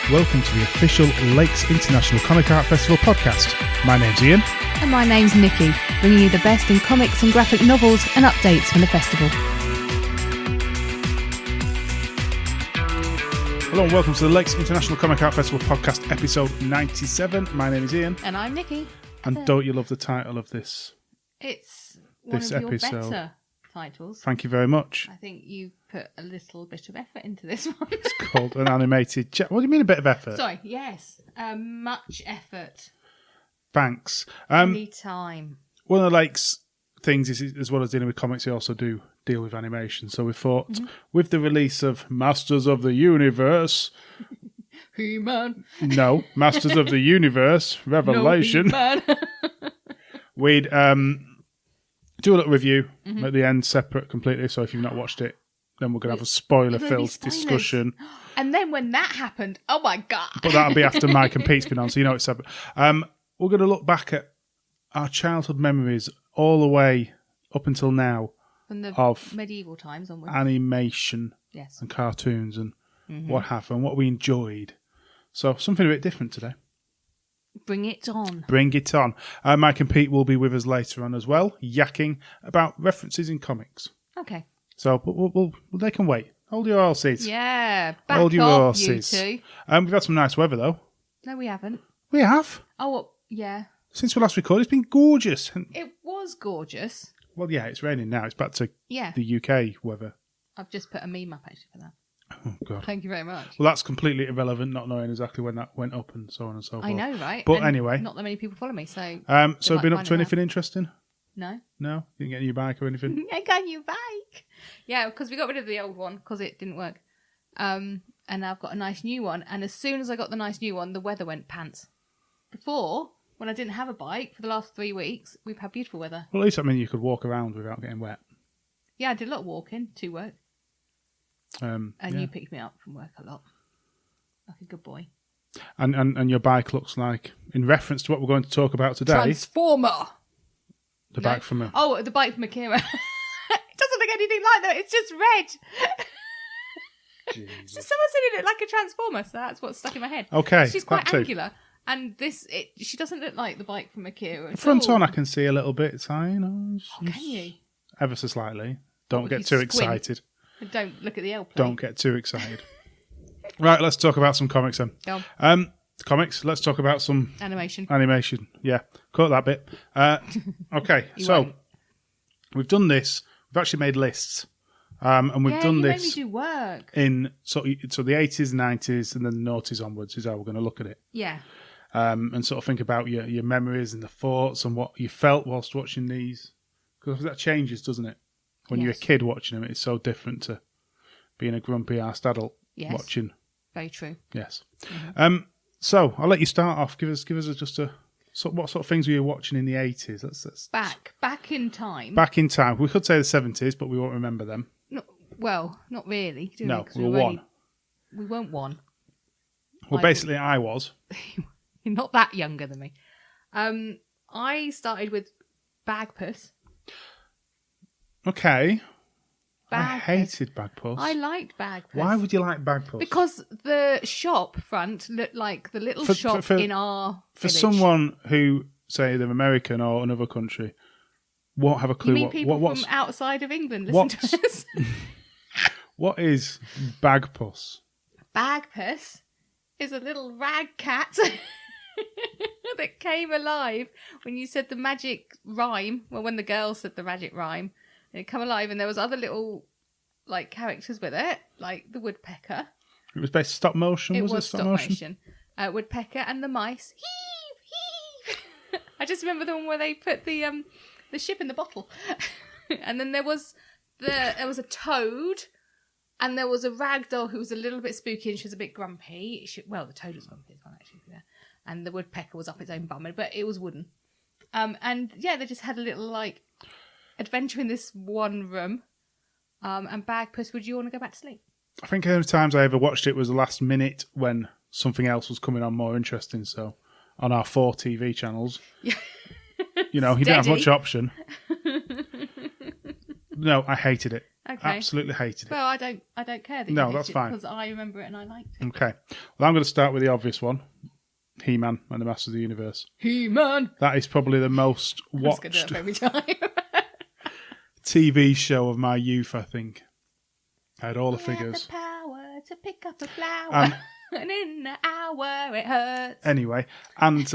Welcome to the official Lakes International Comic Art Festival podcast. My name's Ian. And my name's Nikki, bringing you the best in comics and graphic novels and updates from the festival. Hello and welcome to the Lakes International Comic Art Festival podcast, episode 97. My name is Ian. And I'm Nikki. And don't you love the title of this? It's one this of your episode. better titles. Thank you very much. I think you put a little bit of effort into this one. It's called an animated chat. What do you mean a bit of effort? Sorry, yes. Much effort. Thanks. Any time. One of the Lakes things is, as well as dealing with comics, they also do deal with animation. So we thought, with the release of Masters of the Universe... He-Man. No, Masters of the Universe, Revelation. No, We'd do a little review at the end, separate completely. So if you've not watched it, then we're going to have a spoiler-filled discussion. And then when that happened, oh my God. But that'll be after Mike and Pete's been on, so you know it's separate. We're going to look back at our childhood memories all the way up until now From the of medieval times onwards. animation and cartoons and what happened, what we enjoyed. So something a bit different today. Bring it on. Bring it on. Mike and Pete will be with us later on as well, yakking about references in comics. Okay. So they can wait. Hold your horses. Yeah. Back Hold your off, you horses. two. We've had some nice weather though. No, we haven't. We have. Oh, well, yeah. Since we last recorded, it's been gorgeous. It was gorgeous. Well, yeah, it's raining now. It's back to Yeah. the UK weather. I've just put a meme up actually for that. Oh, God. Thank you very much. Well, that's completely irrelevant, not knowing exactly when that went up and so on and so forth. I know, right? But And anyway. not that many people follow me, so... So might been up find to it anything interesting? No. No? You didn't get a new bike or anything? I got you bike. Yeah, because we got rid of the old one because it didn't work. And now I've got a nice new one. And as soon as I got the nice new one, the weather went pants. Before, when I didn't have a bike for the last 3 weeks, we've had beautiful weather. Well, at least that means you could walk around without getting wet. Yeah, I did a lot of walking to work. And you picked me up from work a lot. Like a good boy. And your bike looks like, in reference to what we're going to talk about today... Transformer! The bike from a... Oh, the bike from Akira. It doesn't look anything like that. It's just red. It's just someone said it looked like a transformer, so that's what's stuck in my head. Okay. She's quite angular. And she doesn't look like the bike from Akira. Front on, I can see a little bit. Can you? Ever so slightly. Don't get too excited. Don't look at the L plate. Don't get too excited. Right, let's talk about some comics then. Go on. Comics, let's talk about some... Animation. Yeah, cut that bit. Okay, so we've done this. We've actually made lists. And we've done this... made me do work. In so the 80s, 90s, and then the noughties onwards is how we're going to look at it. Yeah. And sort of think about your memories and the thoughts and what you felt whilst watching these. Because that changes, doesn't it? When you're a kid watching them, it's so different to being a grumpy-arsed adult watching. Very true. Yes. So I'll let you start off. Give us just a... So what sort of things were you watching in the 80s? Let's Back in time. Back in time. We could say the 70s, but we won't remember them. Well, not really. No, we were one. We weren't one. Well, basically, I was. You're not that younger than me. I started with Bagpuss. Okay. I hated Bagpuss. I liked Bagpuss. Why would you like Bagpuss? Because the shop front looked like the little shop in our For village. someone who, say, they're American or another country, won't have a clue. You mean people from outside of England listen to us? What is Bagpuss? Bagpuss is a little rag cat that came alive when you said the magic rhyme. Well, when the girl said the magic rhyme, it come alive, and there was other little characters with it, like the woodpecker. It was based stop motion. It was stop motion. Woodpecker and the mice. Heave, heave. I just remember the one where they put the ship in the bottle, and then there was a toad. And there was a rag doll who was a little bit spooky and she was a bit grumpy. The toad was grumpy as well, actually. Yeah. And the woodpecker was up its own bum, but it was wooden. They just had a little, adventure in this one room. And Bagpuss, would you want to go back to sleep? I think the only times I ever watched it was the last minute when something else was coming on more interesting. So, on our 4 TV channels, you don't have much option. No, I hated it. Okay. Absolutely hated it. Well, I don't care that you No, hated that's it fine. because I remember it and I liked it. Okay. Well, I'm going to start with the obvious one. He-Man and the Masters of the Universe. He-Man. That is probably the most I'm just gonna do watched it every time. TV show of my youth, I think. I had all the I have figures. the power to pick up a flower, and in the hour it hurts. Anyway, and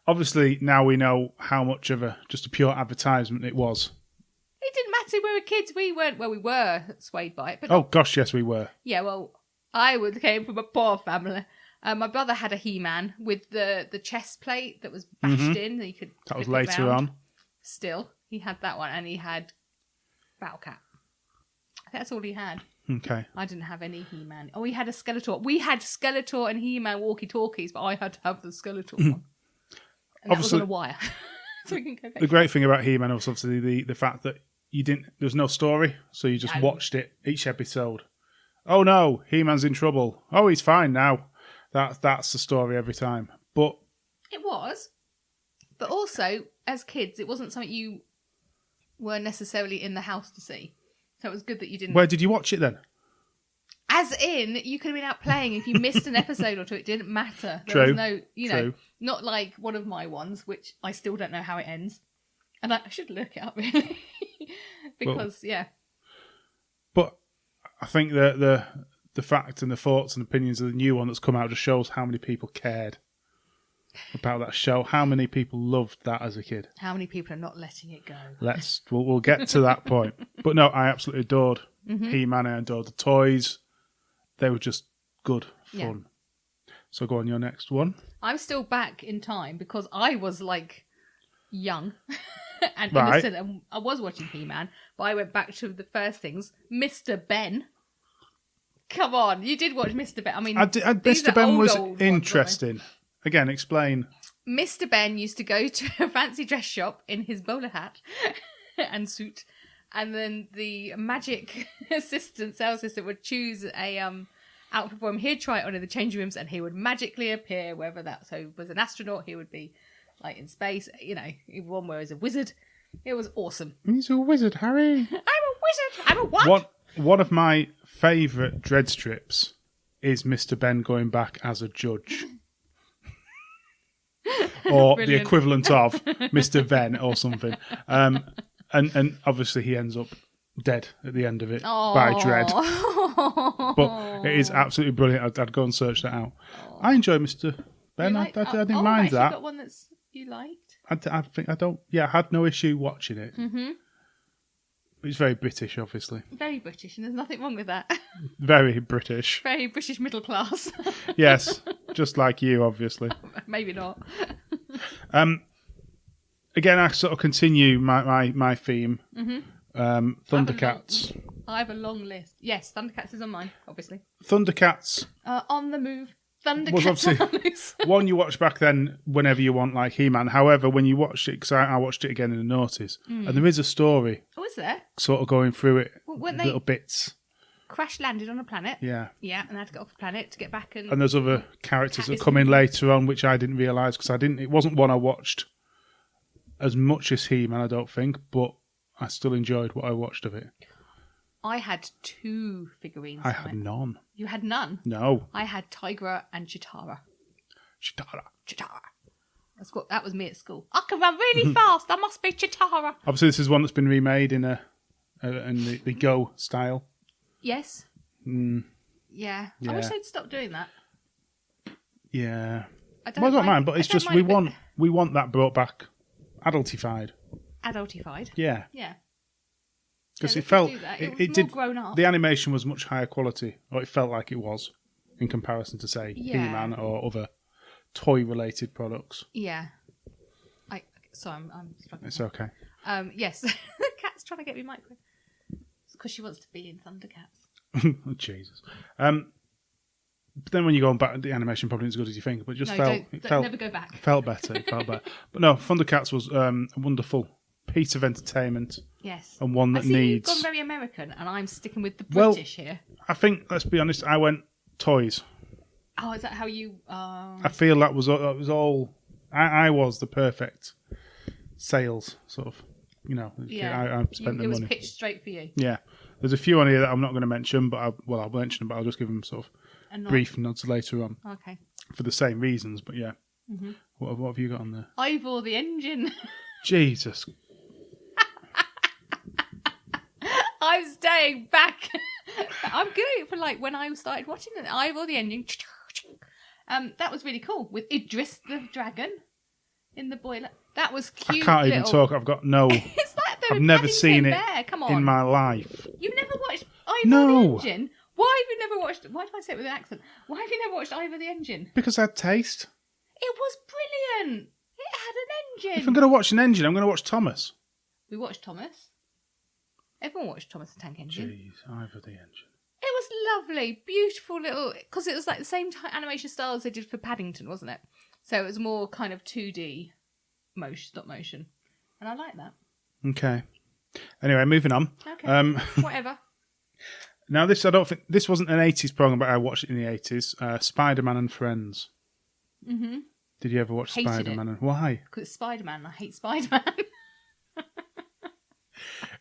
obviously now we know how much of just a pure advertisement it was. It didn't matter. We were kids. We weren't. Well, we were swayed by it, but Oh gosh, yes we were. yeah. Well, came from a poor family. My brother had a He-Man with the chest plate that was bashed in. That you could. That was flip it later round. on. Still, he had that one, and he had Battle Cat. I think that's all he had. Okay. I didn't have any He-Man. Oh, he had a Skeletor. We had Skeletor and He-Man walkie-talkies, but I had to have the Skeletor one. And that was on a wire. So we can go back. The great thing about He-Man was obviously the fact that there was no story, so you just watched it each episode. Oh no, He-Man's in trouble. Oh, he's fine now. That's the story every time. But it was. But also, as kids, it wasn't something you were necessarily in the house to see. So it was good that you didn't. where did you watch it then? As in, you could have been out playing. If you missed an episode or two, it didn't matter. There True. was no, True. not like one of my ones, which I still don't know how it ends. And I should look it up, really. Because, yeah. But I think the fact and the thoughts and opinions of the new one that's come out just shows how many people cared about that show. How many people loved that as a kid. How many people are not letting it go? We'll get to that point. But no, I absolutely adored He-Man. I adored the toys. They were just good fun. Yeah. So go on, your next one. I'm still back in time because I was like young and Right. innocent, and I was watching He-Man, but I went back to the first things. Mr. Ben. Come on, you did watch Mr. Ben. I mean, these Mr. are Ben old, was old ones, interesting. Again, explain. Mr. Ben used to go to a fancy dress shop in his bowler hat and suit, and then the magic sales assistant would choose a outfit for him. He'd try it on in the changing rooms, and he would magically appear, whether that was an astronaut, he would be like in space, one where he's a wizard. It was awesome. He's a wizard, Harry. I'm a wizard. I'm a what? One of my favourite dread strips is Mr. Ben going back as a judge. Or Brilliant. the equivalent of Mr. Venn or something. And obviously he ends up dead at the end of it by Dredd. But it is absolutely brilliant. I'd go and search that out. I enjoy Mr. Ben. I didn't mind that. You got one that's you liked? I think I don't. Yeah, I had no issue watching it. Mm-hmm. It's very British, obviously. Very British, and there's nothing wrong with that. Very British. Very British middle class. Yes, just like you, obviously. Maybe not. Again, I sort of continue my theme. Mm-hmm. Thundercats. I have a long list. Yes, Thundercats is on mine, obviously. Thundercats on the move. Thundercats was obviously on the loose. one you watch back then whenever you want, like He-Man. However, when you watched it, because I watched it again in the noughties, and there is a story Oh, is there? sort of going through it, Weren't they little bits. crash landed on a planet? Yeah. Yeah, and they had to get off the planet to get back and... And there's other characters Cat that come in later on, which I didn't realise, because it wasn't one I watched as much as He-Man, I don't think, but I still enjoyed what I watched of it. I had 2 figurines. I had none. You had none? No. I had Tigra and Chitara. Chitara. That was me at school. I can run really fast. I must be Chitara. Obviously, this is one that's been remade in the Go style. Yes. Yeah. I wish they'd stop doing that. Yeah. I don't mind, but it's just we want that brought back, adultified. Adultified. Yeah. Yeah. Because Yeah, it felt it was more grown up. The animation was much higher quality, or it felt like it was, in comparison to say He-Man or other toy-related products. Yeah. Sorry, I'm struggling. It's okay. Yes, the cat's trying to get me micro. It's because she wants to be in Thundercats. Oh, Jesus. But then when you go back, the animation probably isn't as good as you think, but it just felt never go back. Felt better. It felt better. But no, Thundercats was a wonderful piece of entertainment. Yes. And one that I see needs. You've gone very American, and I'm sticking with the British here. I think, let's be honest, I went toys. Oh, is that how you? I feel that was all. I was the perfect sales sort of I spent the It was money. pitched straight for you. Yeah. There's a few on here that I'm not going to mention, but I'll mention them, but I'll just give them sort of brief nods later on. Okay. For the same reasons, but yeah. Mm-hmm. What have you got on there? Ivor the Engine. Jesus. I'm staying back. I'm good for like when I started watching it. Ivor the Engine. That was really cool with Idris the dragon in the boiler. That was cute. I can't even talk. I've got no. It's like the I've never Paddington seen it Bear. Come on. in my life. You've never watched Ivor No. the Engine? Why have you never watched? Why did I say it with an accent? Why have you never watched Ivor the Engine? Because I had taste. It was brilliant. It had an engine. If I'm going to watch an engine, I'm going to watch Thomas. We watched Thomas. Everyone watched Thomas the Tank Engine. Jeez, Ivor the Engine. It was lovely, beautiful little. Because it was like the same animation style as they did for Paddington, wasn't it? So it was more kind of 2D stop motion, and I like that. Okay. Anyway, moving on. Okay. Whatever. Now I don't think this wasn't an 80s program, but I watched it in the 80s. Spider-Man and Friends. Mm-hmm. Did you ever watch Hated Spider-Man? it. Why? Because it's Spider-Man. I hate Spider-Man.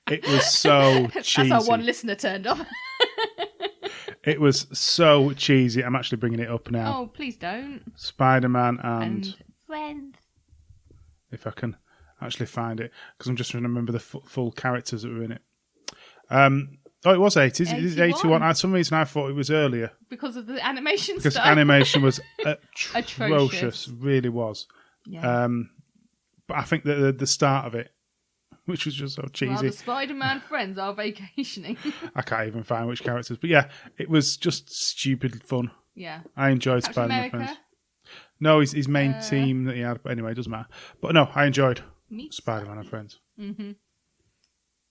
It was so cheesy. That's how one listener turned off. It was so cheesy. I'm actually bringing it up now. Oh, please don't. Spider-Man and Friends. If I can actually find it, because I'm just trying to remember the full characters that were in it. It was 80s. It is 81. For some reason, I thought it was earlier. Because of the animation Because stuff. animation was Atrocious. atrocious. Really was. Yeah. But I think that the start of it, which was just so cheesy. Well, the Spider-Man friends are vacationing. I can't even find which characters. But yeah, it was just stupid fun. Yeah. I enjoyed Captain Spider-Man America? Friends. No, his main team that he had. But anyway, it doesn't matter. But no, I enjoyed Spider-Man and Friends. Mm-hmm.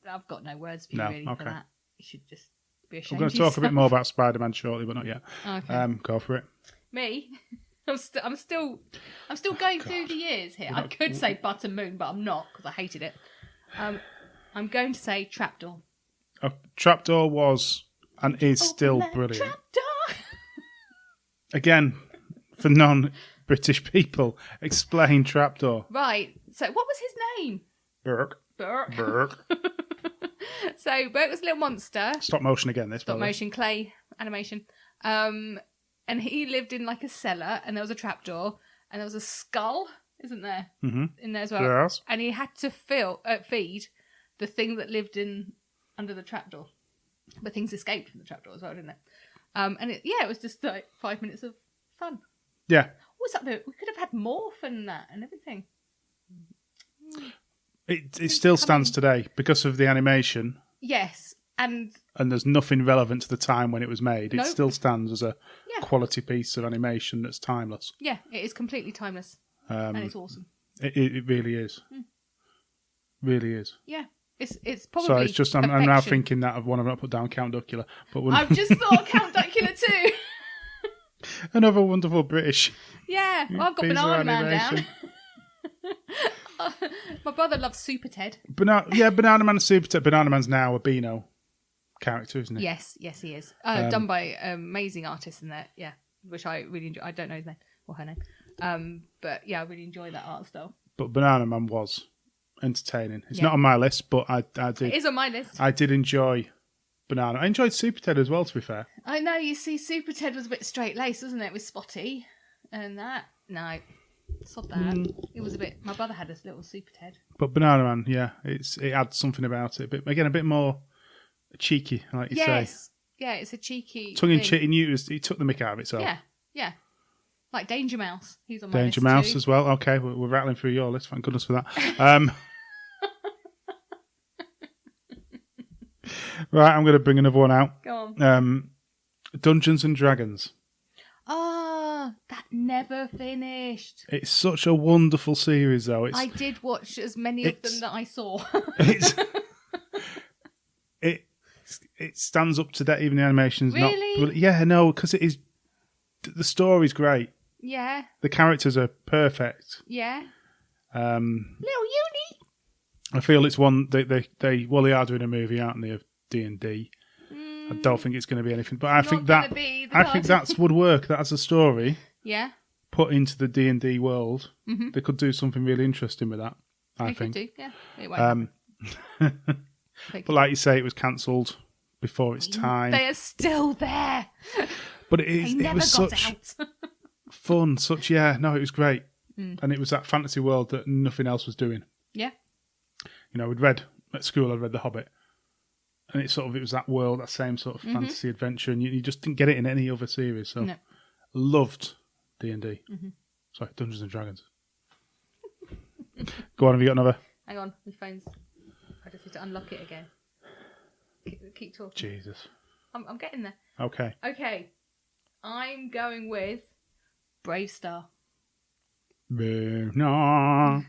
I've got no words for you really for that. You should just be ashamed. I'm going to talk a bit more about Spider-Man shortly, but not yet. Okay. Go for it. Me? I'm still going through the years here. I could say Butter Moon, but I'm not because I hated it. I'm going to say Trapdoor. Trapdoor was and is still brilliant. Trapdoor. Again, for non-British people, explain Trapdoor. Right. So what was his name? Burke. So Burke was a little monster. Stop motion again. This Stop motion clay animation. And he lived in like a cellar, and there was a trapdoor, and there was a skull, isn't there? Mm-hmm. In there as well. Yes. And he had to feed the thing that lived in under the trapdoor. But things escaped from the trapdoor as well, didn't it? And it was just like 5 minutes of fun. Yeah. What's up there? We could have had Morph and that and everything. It still stands today because of the animation. Yes, and there's nothing relevant to the time when it was made. It Nope. still stands as a quality piece of animation that's timeless. yeah, it is completely timeless, and it's awesome. It really is. Really is. Yeah, it's probably. So it's just I'm now perfection. thinking that of one I've not put down, Count Duckula. But I've just thought of Count Duckula too. Another wonderful British. Yeah, well, I've got piece of Banana Man animation. down. My brother loves Super Ted. Banana Man and Super Ted. Banana Man's now a Beano character, isn't he? Yes, he is. Done by amazing artists in there. Yeah, which I really enjoy. I don't know his name or her name, but yeah, I really enjoy that art style. But Banana Man was entertaining. It's not on my list, but I did. It is on my list. I did enjoy Banana. I enjoyed Super Ted as well, to be fair. I know. You see, Super Ted was a bit straight laced, wasn't it, with Spotty and that? No. Sod that. It was a bit. My brother had this little Super Ted. But Banana Man, yeah, it adds something about it. But again, a bit more cheeky, like you say. Yes, yeah, it's a cheeky Tongue in cheek. He took the mick out of it. So yeah, like Danger Mouse. He's on my Danger list Mouse too. as well. Okay, we're rattling through your list. Thank goodness for that. Right, I'm going to bring another one out. Go on. Dungeons and Dragons. That never finished. It's such a wonderful series, though. I did watch as many of them that I saw. It stands up to that. Even the animation's Really? not. Yeah, no, because it is. The story's great. Yeah. The characters are perfect. Yeah. Little uni. I feel it's one they are doing a movie, aren't they, of D&D. I don't think it's going to be anything, but I think that would work. That's a story. Yeah. Put into the D&D world. Mm-hmm. They could do something really interesting with that. I think. Could do. Yeah. It won't. But like you say, it was cancelled before its time. They are still there. But They it never was got such out. fun. It was great. And it was that fantasy world that nothing else was doing. Yeah. You know, we'd read at school, I'd read The Hobbit. And it was that world, that same sort of fantasy adventure. And you just didn't get it in any other series. So No. loved D&D. Sorry, Dungeons and Dragons. Go on, have you got another? Hang on, my phone's... I just need to unlock it again. Keep talking. Jesus. I'm getting there. Okay. I'm going with Brave Star. No.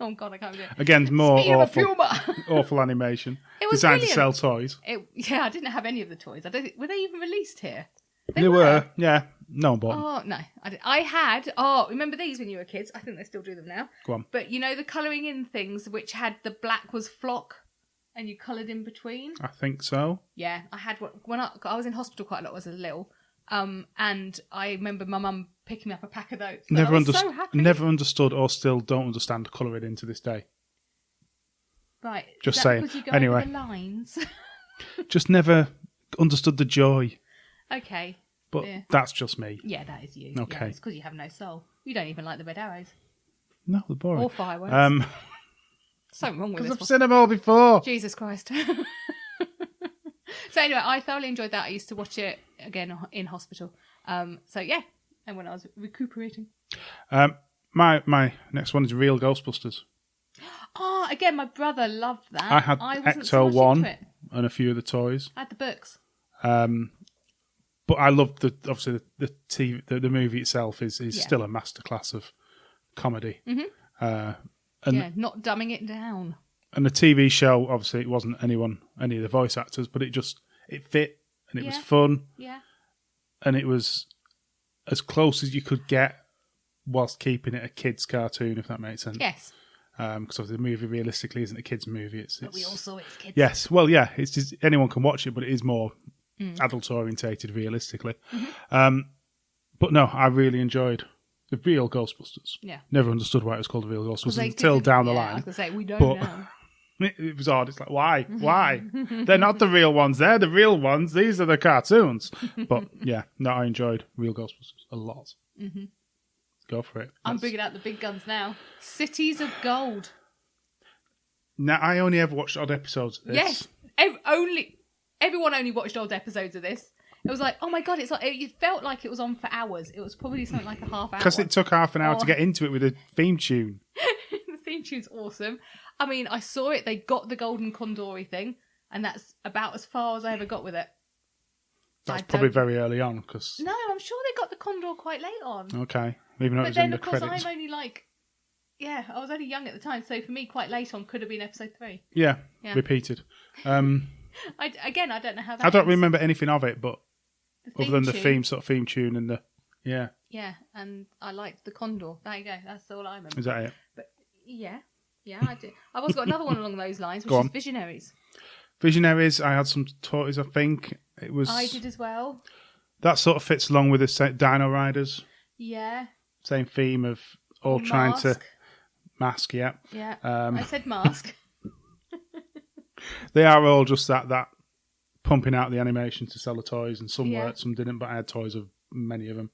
Oh God, I can't do it. Again, more Speed of a awful animation. It was designed brilliant. to sell toys. Yeah, I didn't have any of the toys. Were they even released here? They were, yeah. No one bought them. Oh, no. Remember these when you were kids? I think they still do them now. Go on. But you know the colouring in things which had the black was flock and you coloured in between? I think so. Yeah, I had when I was in hospital quite a lot when I was little. And I remember my mum picking me up a pack of those. So happy. Never understood or still don't understand colouring in to this day. Right. Just is that saying. Because you go Anyway. over the lines? Just never understood the joy. Okay. But that's just me. Yeah, that is you. Okay. Yeah, it's because you have no soul. You don't even like the red arrows. No, they're boring. Or fireworks. Something wrong with this Because I've one. seen them all before. Jesus Christ. So anyway, I thoroughly enjoyed that. I used to watch it again in hospital. So yeah, and when I was recuperating. My next one is Real Ghostbusters. Oh, again, my brother loved that. I had wasn't so Ecto much 1 into it. and a few of the toys. I had the books. But I loved the movie itself is still a masterclass of comedy. Mm-hmm. Not dumbing it down. And the TV show, obviously, it wasn't any of the voice actors, but it fit and it was fun. Yeah. And it was as close as you could get whilst keeping it a kid's cartoon, if that makes sense. Yes. Because obviously the movie realistically isn't a kid's movie. But we all saw it as kids. Yes. Well, yeah. It's just, anyone can watch it, but it is more adult orientated realistically. But no, I really enjoyed the Real Ghostbusters. Yeah. Never understood why it was called the Real Ghostbusters until down the line. I was going to say, we don't But- know. It was odd. It's like, why? Why? They're not the real ones. They're the real ones. These are the cartoons. But yeah, no, I enjoyed Real Ghostbusters a lot. Mm-hmm. Go for it. I'm bringing out the big guns now. Cities of Gold. Now, I only ever watched odd episodes of this. Yes. Everyone only watched old episodes of this. It was like, oh my God, it felt like it was on for hours. It was probably something like a half hour. Because it took half an hour to get into it with a theme tune. The theme tune's awesome. I mean, I saw it. They got the golden condori thing, and that's about as far as I ever got with it. That's probably very early on. Cause... No, I'm sure they got the condor quite late on. Okay. Even though it was in the credits. But then, of course, I'm only I was only young at the time, so for me, quite late on could have been episode 3. Yeah. Repeated. I don't know how that I don't ends. remember anything of it, but other than the tune. theme tune and the... Yeah. Yeah, and I liked the condor. There you go. That's all I remember. Is that it? But yeah, I do. I've also got another one along those lines, which Go is on. Visionaries. Visionaries, I had some toys, I think. It was... I did as well. That sort of fits along with the Dino Riders. Yeah. Same theme of all trying to... Mask, yeah. Yeah. I said mask. They are all just that pumping out the animation to sell the toys, and some Yeah. worked, some didn't, but I had toys of many of them.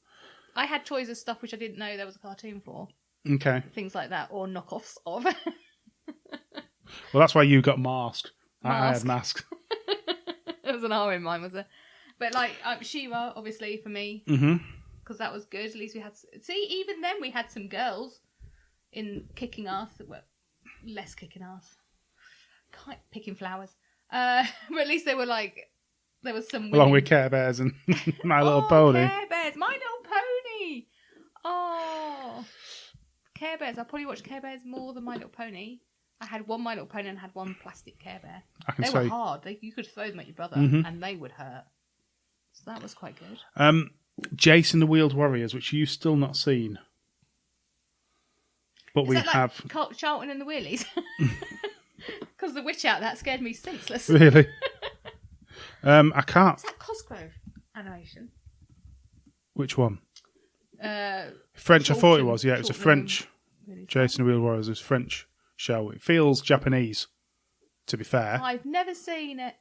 I had toys of stuff which I didn't know there was a cartoon for. Okay. Things like that, or knockoffs of. Well, that's why you got Mask. I had Mask. There was an R in mine, was there? But like She-Ra, obviously, for me. Because that was good. At least we had... See, even then we had some girls in kicking ass that were less kicking ass. Picking flowers. But at least they were like... There was some women. Along with Care Bears and My Little Pony. Care Bears. My Little Pony. Oh. Care Bears. I probably watched Care Bears more than My Little Pony. I had one My Little Pony and had one plastic Care Bear. They were hard. You could throw them at your brother and they would hurt. So that was quite good. Jason the Wheeled Warriors, which you've still not seen. But we have... Charlton and the Wheelies? Because the witch out that scared me senseless. Really? I can't... Is that Cosgrove animation? Which one? French, I thought it was. Yeah, it was a Short French... Really Jason the Wheeled Warriors is French show. It feels Japanese, to be fair. I've never seen it.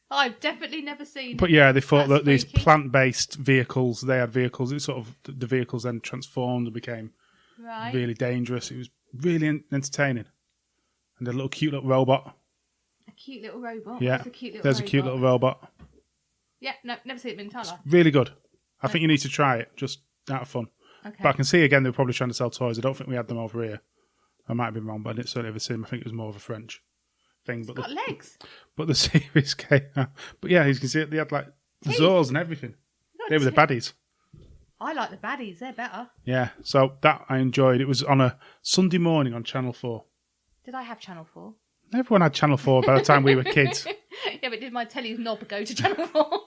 I've definitely never seen it. But yeah, they thought That's that these freaky. plant-based vehicles, they had vehicles, it sort of, the vehicles then transformed and became Right. really dangerous. It was really entertaining. And a little cute little robot. A cute little robot. Yeah, What's a cute little there's robot? a cute little robot. Yeah, no, never seen it in my entire life. Really good. I think you need to try it, just out of fun. Okay. But I can see again they were probably trying to sell toys. I don't think we had them over here. I might have been wrong, but I didn't certainly ever see them. I think it was more of a French thing. It's But got legs. but the series came out. But yeah, you can see it. They had like Teeth. Zors and everything. Got They were the teeth. baddies. I like the baddies. They're better. Yeah, so that I enjoyed. It was on a Sunday morning on Channel 4. Did I have Channel 4? Everyone had Channel 4 by the time we were kids. Yeah, but did my telly's knob go to Channel 4?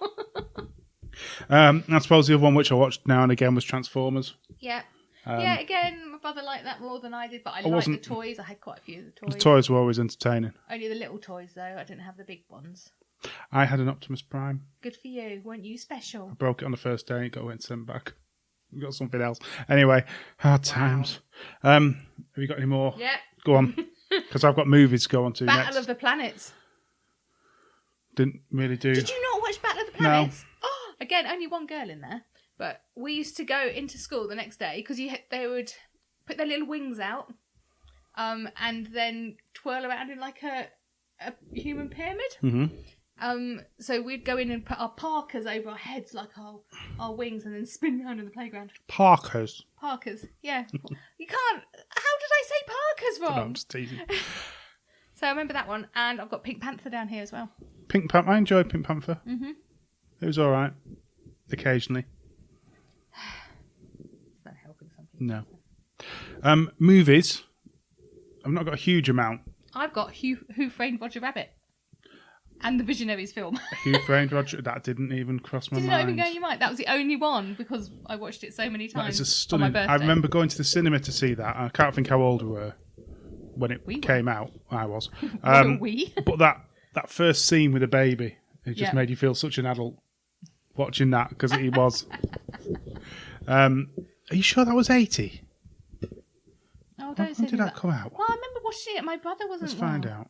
I suppose the other one which I watched now and again was Transformers. Yeah. Yeah, again, my brother liked that more than I did, but I liked the wasn't- toys. I had quite a few of the toys. The toys were always entertaining. Only the little toys, though. I didn't have the big ones. I had an Optimus Prime. Good for you. Weren't you special? Broke it on the first day. Got went sent back. Got something else. Anyway, hard times. Have you got any more? Yeah. Go on, because I've got movies to go on to Battle next. of the Planets. Didn't really do. Did you not watch Battle of the Planets? Oh, again, only one girl in there. But we used to go into school the next day because they would put their little wings out and then twirl around in like a human pyramid. Mm-hmm. So we'd go in and put our parkers over our heads like our wings and then spin around in the playground. Parkers. Parkers, yeah. You can't... How did I say parkers No, I'm wrong? just teasing. So I remember that one. And I've got Pink Panther down here as well. Pink Panther. I enjoyed Pink Panther. Mm-hmm. It was all right. Occasionally. It's not helping some people. No. Movies. I've not got a huge amount. I've got Who Framed Roger Rabbit and the Visionaries film. Who Framed Roger? That didn't even cross my Did it mind. not even go in your mind? That was the only one because I watched it so many That times is a on my stunning. birthday. I remember going to the cinema to see that. I can't think how old we were when it We were. came out. I was. Were we? But that first scene with the baby, it just Yeah. made you feel such an adult watching that because he was. Are you sure that was 80? Oh, When don't say did that that. come out? Well, I remember watching it. My brother wasn't. Let's find out.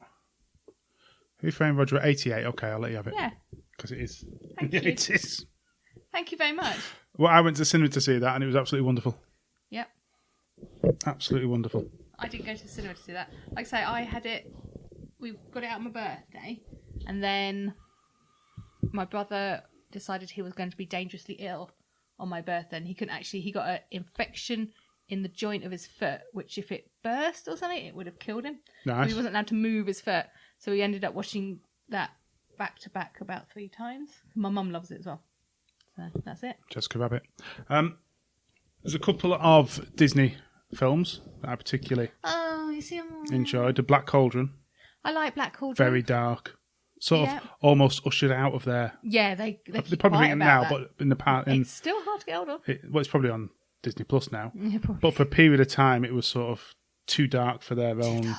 Who Framed Roger at 88? Okay, I'll let you have it. Yeah. Because it is. Thank Yeah, you. it is. Thank you very much. Well, I went to the cinema to see that and it was absolutely wonderful. Yep. Absolutely wonderful. I didn't go to the cinema to see that. Like I say, I had it. We got it out on my birthday, and then my brother decided he was going to be dangerously ill on my birthday, and he couldn't actually. He got an infection in the joint of his foot, which if it burst or something, it would have killed him. Nice. He wasn't allowed to move his foot, so he ended up watching that back to back about 3 times. My mum loves it as well. So that's it. Jessica Rabbit. There's a couple of Disney films that I particularly Oh, you see, enjoyed. The Black Cauldron, I like Black Cauldron. very dark. Sort Yeah. of almost ushered out of there. Yeah, they They're keep probably quiet making it about now, that. but in the past, It's still hard to get hold of. it's probably on Disney Plus now. Yeah, probably. But for a period of time, it was sort of too dark for their own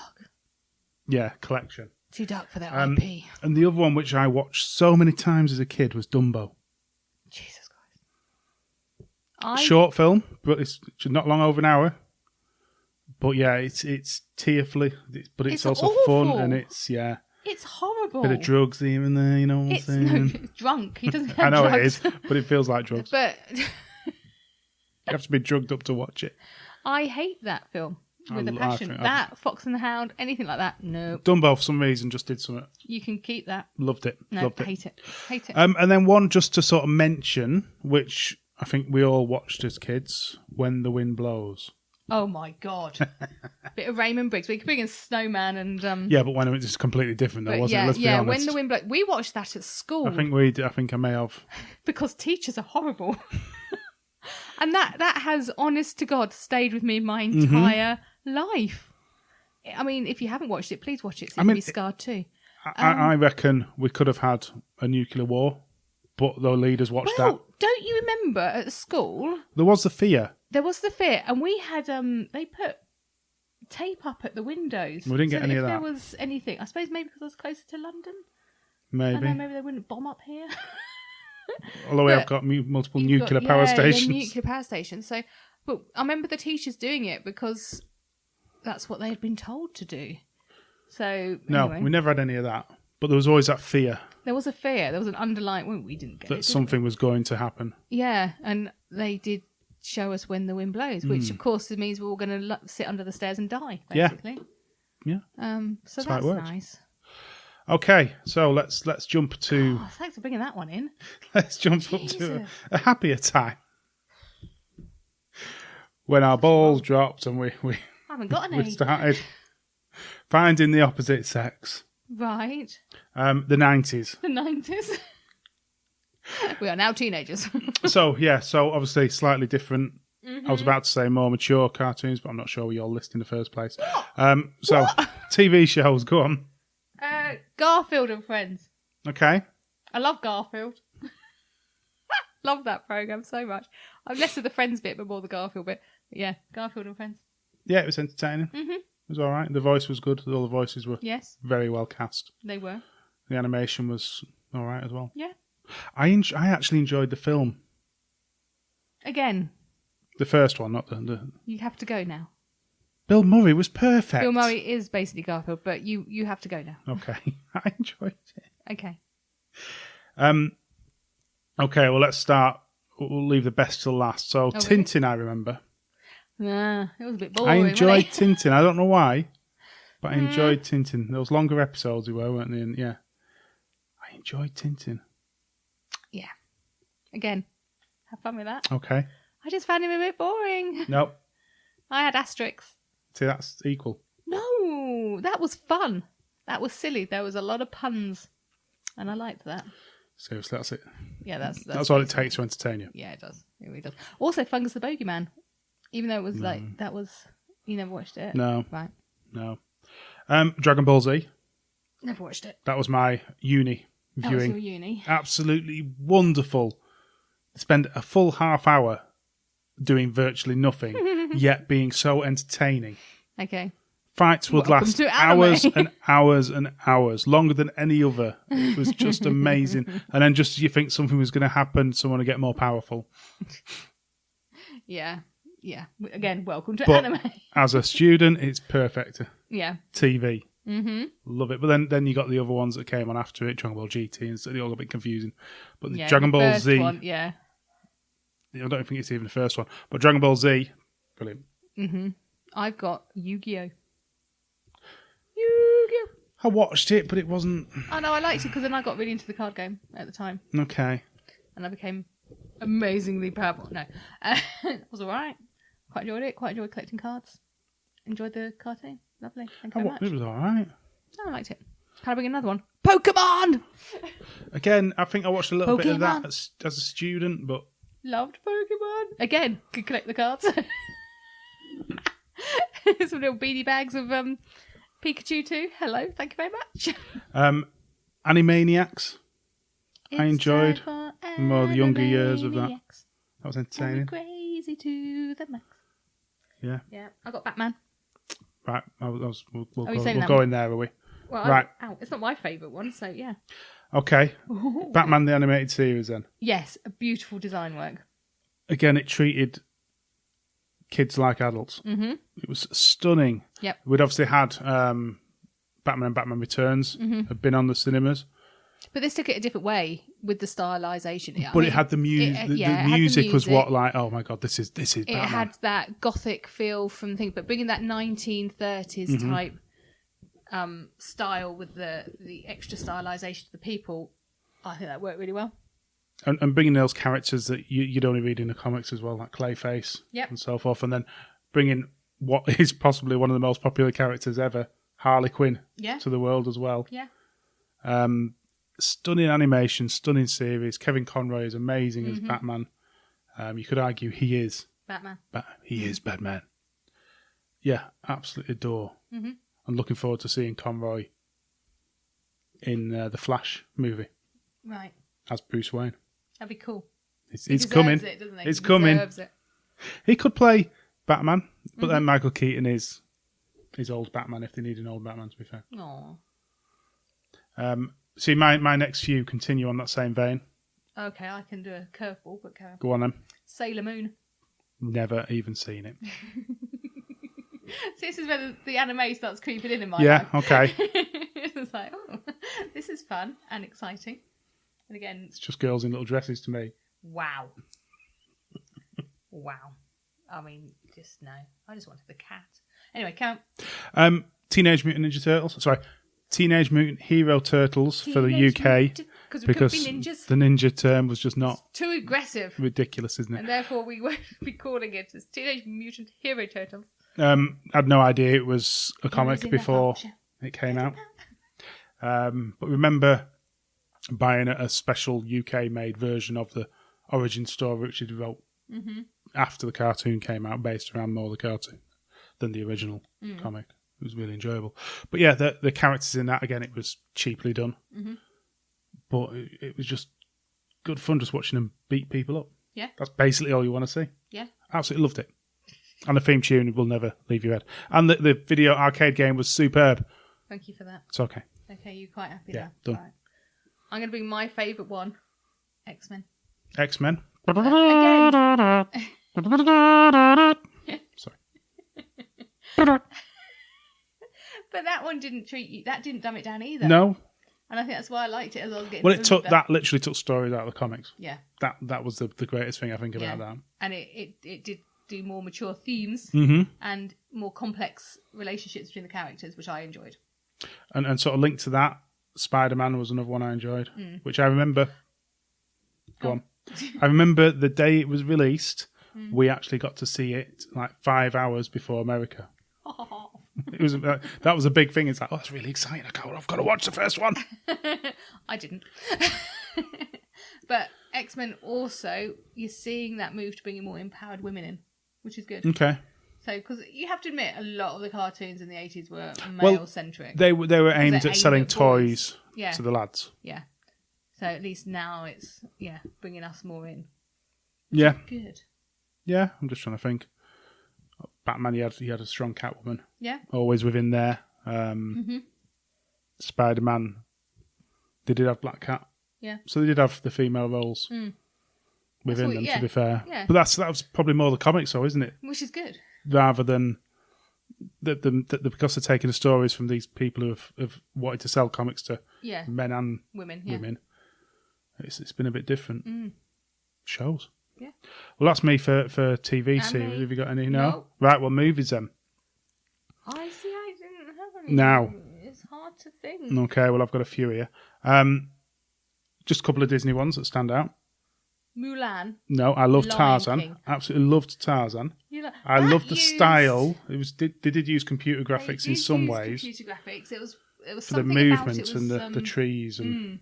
Dark. collection. Too dark for their Um, IP. And the other one, which I watched so many times as a kid, was Dumbo. Jesus Christ. Short film, but it's not long over an hour. But yeah, it's tearfully, but it's It's also awful. fun, and it's It's horrible. bit of drugs here and there. You know what I'm It's saying? no, it's drunk. He doesn't I have know drugs. it is, but it feels like drugs. But You have to be drugged up to watch it. I hate that film with a I passion. think That, Fox and the Hound, anything like that. No, Dumbo, for some reason, just did something. you can keep that. Loved it. No, Loved it. hate it. Hate it. And then one just to sort of mention, which I think we all watched as kids, When the Wind Blows. Oh my God. Bit of Raymond Briggs. We could bring in Snowman and... Yeah, but when it was completely different, though, but wasn't yeah, it? Let's be yeah. honest. When the Wind Blows. We watched that at school. I think I may have. Because teachers are horrible. And that has, honest to God, stayed with me my entire life. I mean, if you haven't watched it, please watch it. So you'll be scarred too. I reckon we could have had a nuclear war, but the leaders watched that. Don't you remember at school, There was the fear. there was the fear, and we had, they put tape up at the windows. We didn't get so any if of that. there was anything, I suppose maybe because I was closer to London. I Maybe. don't know, maybe they wouldn't bomb up here. Although we But have got multiple You've nuclear got- power yeah, stations. nuclear power stations. So, but I remember the teachers doing it because that's what they had been told to do. So No, anyway, we never had any of that. But there was always that fear there was a fear. There was an underlying. Well, we didn't get that it, did something was going to happen. we? Yeah, and they did show us when the wind blows, which of course means we're all going to sit under the stairs and die. Basically. Yeah. So That's how it that's works. nice. Okay, so let's jump to Oh, thanks for bringing that one in. let's jump up to Jesus. a happier time when our balls dropped and we I haven't got any. started finding the opposite sex. Right. The 90s. The 90s. We are now teenagers. So obviously slightly different. I was about to say more mature cartoons, but I'm not sure we all list in the first place. So TV shows, go on. Garfield and Friends. Okay. I love Garfield. Love that program so much. I'm less of the Friends bit, but more the Garfield bit. But yeah, Garfield and Friends. Yeah, it was entertaining. Mm-hmm. It was all right. The voice was good. All the voices were very well cast. They were. The animation was all right as well. Yeah. I actually enjoyed the film. Again. The first one, not the... You have to go now. Bill Murray was perfect. Bill Murray is basically Garfield, but you have to go now. Okay. I enjoyed it. Okay. Okay, well, let's start. We'll leave the best till last. So, Tintin, really? I remember. Nah, it was a bit boring. I enjoyed Tintin. I don't know why, but I enjoyed Tintin. Those longer episodes they were, weren't they? And yeah. I enjoyed Tintin. Yeah. Again, have fun with that. Okay. I just found him a bit boring. Nope. I had asterisks. See, that's equal. No, that was fun. That was silly. There was a lot of puns, and I liked that. Seriously, that's it. Yeah, that's all it takes to entertain you. Yeah, it does. It really does. Also, Fungus the Bogeyman. Even though it was like, that was... You never watched it? No. Right. No. Dragon Ball Z. Never watched it. That was my uni viewing. That was your uni. Absolutely wonderful. Spend a full half hour doing virtually nothing, yet being so entertaining. Okay. Fights would Welcome last to hours anime. and hours and hours, longer than any other. It was just amazing. And then just as you think something was going to happen, someone would get more powerful. Yeah. Yeah. Again, welcome to But anime. as a student, it's perfect. Yeah. TV. Mm-hmm. Love it. But then you got the other ones that came on after it, Dragon Ball GT, and so they all got a bit confusing. But the Dragon the Ball first Z... one, yeah. I don't think it's even the first one. But Dragon Ball Z, brilliant. Mm-hmm. I've got Yu-Gi-Oh! Yu-Gi-Oh! I watched it, but it wasn't... Oh, no, I liked it because then I got really into the card game at the time. Okay. And I became amazingly powerful. No. It was all right. Quite enjoyed it. Quite enjoyed collecting cards. Enjoyed the cartoon. Lovely. Thank you very much. It was all right. Oh, I liked it. Can I bring another one? Pokemon! Again, I think I watched a little bit of that Pokemon. as a student, but... Loved Pokemon. Again, could collect the cards. Some little beanie bags of Pikachu too. Hello, thank you very much. Animaniacs. I enjoyed It's time for more the younger years of that. Animaniacs. That was And entertaining. we're crazy to the max. Yeah. Yeah, I got Batman. Right. We'll Are we saying go, that go one? in there, are we? Well, Right. It's not my favourite one, so yeah. Okay. Batman the Animated Series then. Yes, a beautiful design work. Again, it treated kids like adults. Mm-hmm. It was stunning. Yep. We'd obviously had Batman and Batman Returns have been on the cinemas. But this took it a different way with the stylisation. But it had the music. The music was what, like, oh my god, this is Batman. It had that gothic feel from the thing, but bringing that 1930s type style with the extra stylisation of the people, I think that worked really well. And bringing those characters that you'd only read in the comics as well, like Clayface and so forth, and then bringing what is possibly one of the most popular characters ever, Harley Quinn, to the world as well. Yeah. Stunning animation, stunning series. Kevin Conroy is amazing as Batman. You could argue he is Batman. He is Batman. Yeah, absolutely adore. Mm-hmm. I'm looking forward to seeing Conroy in the Flash movie. Right. As Bruce Wayne. That'd be cool. It's coming. It, doesn't he? It's coming. It. He could play Batman, but then Michael Keaton is old Batman if they need an old Batman, to be fair. Aww. See, my next few continue on that same vein. Okay, I can do a curveball, but carry on. Go on then. Sailor Moon. Never even seen it. this is where the anime starts creeping in my Yeah, life. okay. It's like, oh, this is fun and exciting. And again, It's just girls in little dresses to me. wow. Wow. I mean, just no. I just wanted the cat. Anyway, count. Teenage Mutant Ninja Turtles. Sorry. Teenage Mutant Hero Turtles for the UK. Because we could be ninjas. The ninja term was just not... It's too aggressive. Ridiculous, isn't it? And therefore we won't be calling it as Teenage Mutant Hero Turtles. I had no idea it was a comic before it came out. But remember buying a special UK-made version of the origin story which he wrote after the cartoon came out, based around more the cartoon than the original comic. It was really enjoyable. But yeah, the characters in that, again, it was cheaply done. But it was just good fun just watching them beat people up. Yeah. That's basically all you want to see. Yeah. Absolutely loved it. And the theme tune will never leave your head. And the video arcade game was superb. Thank you for that. It's okay. Okay, you're quite happy Yeah, there. done. Right. I'm going to bring my favourite one. X-Men. X-Men. Again. Sorry. But that one didn't treat you. That didn't dumb it down either. No. And I think that's why I liked it as I was getting. Well, that literally took stories out of the comics. Yeah. That was the greatest thing I think about that. And it did do more mature themes and more complex relationships between the characters, which I enjoyed. And sort of linked to that, Spider-Man was another one I enjoyed, which I remember. Go on. I remember the day it was released, we actually got to see it like 5 hours before America. It was that was a big thing. It's like, oh, that's really exciting. I've got to watch the first one. I didn't. But X-Men also, you're seeing that move to bringing more empowered women in, which is good. Okay. So, because you have to admit, a lot of the cartoons in the 80s were male-centric. They were aimed at selling toys to the lads. Yeah. So at least now it's, bringing us more in. Yeah. Good. Yeah, I'm just trying to think. Batman, he had a strong Catwoman. Yeah. Always within there. Spider-Man, they did have Black Cat. Yeah. So they did have the female roles within them, to be fair. Yeah. But that was probably more the comics, though, isn't it? Which is good. Rather than because they're taking the stories from these people who have wanted to sell comics to men and women. It's been a bit different. Shows. Yeah. Well, that's me for TV series. Have you got any? No? Right, well, movies then. I see, I didn't have any. Now. It's hard to think. Okay, well, I've got a few here. Just a couple of Disney ones that stand out. Mulan. No, I loved Lion Tarzan. King. Absolutely loved Tarzan. I loved the style. They did use computer graphics in some ways. Computer graphics. It was for the movement and the trees and.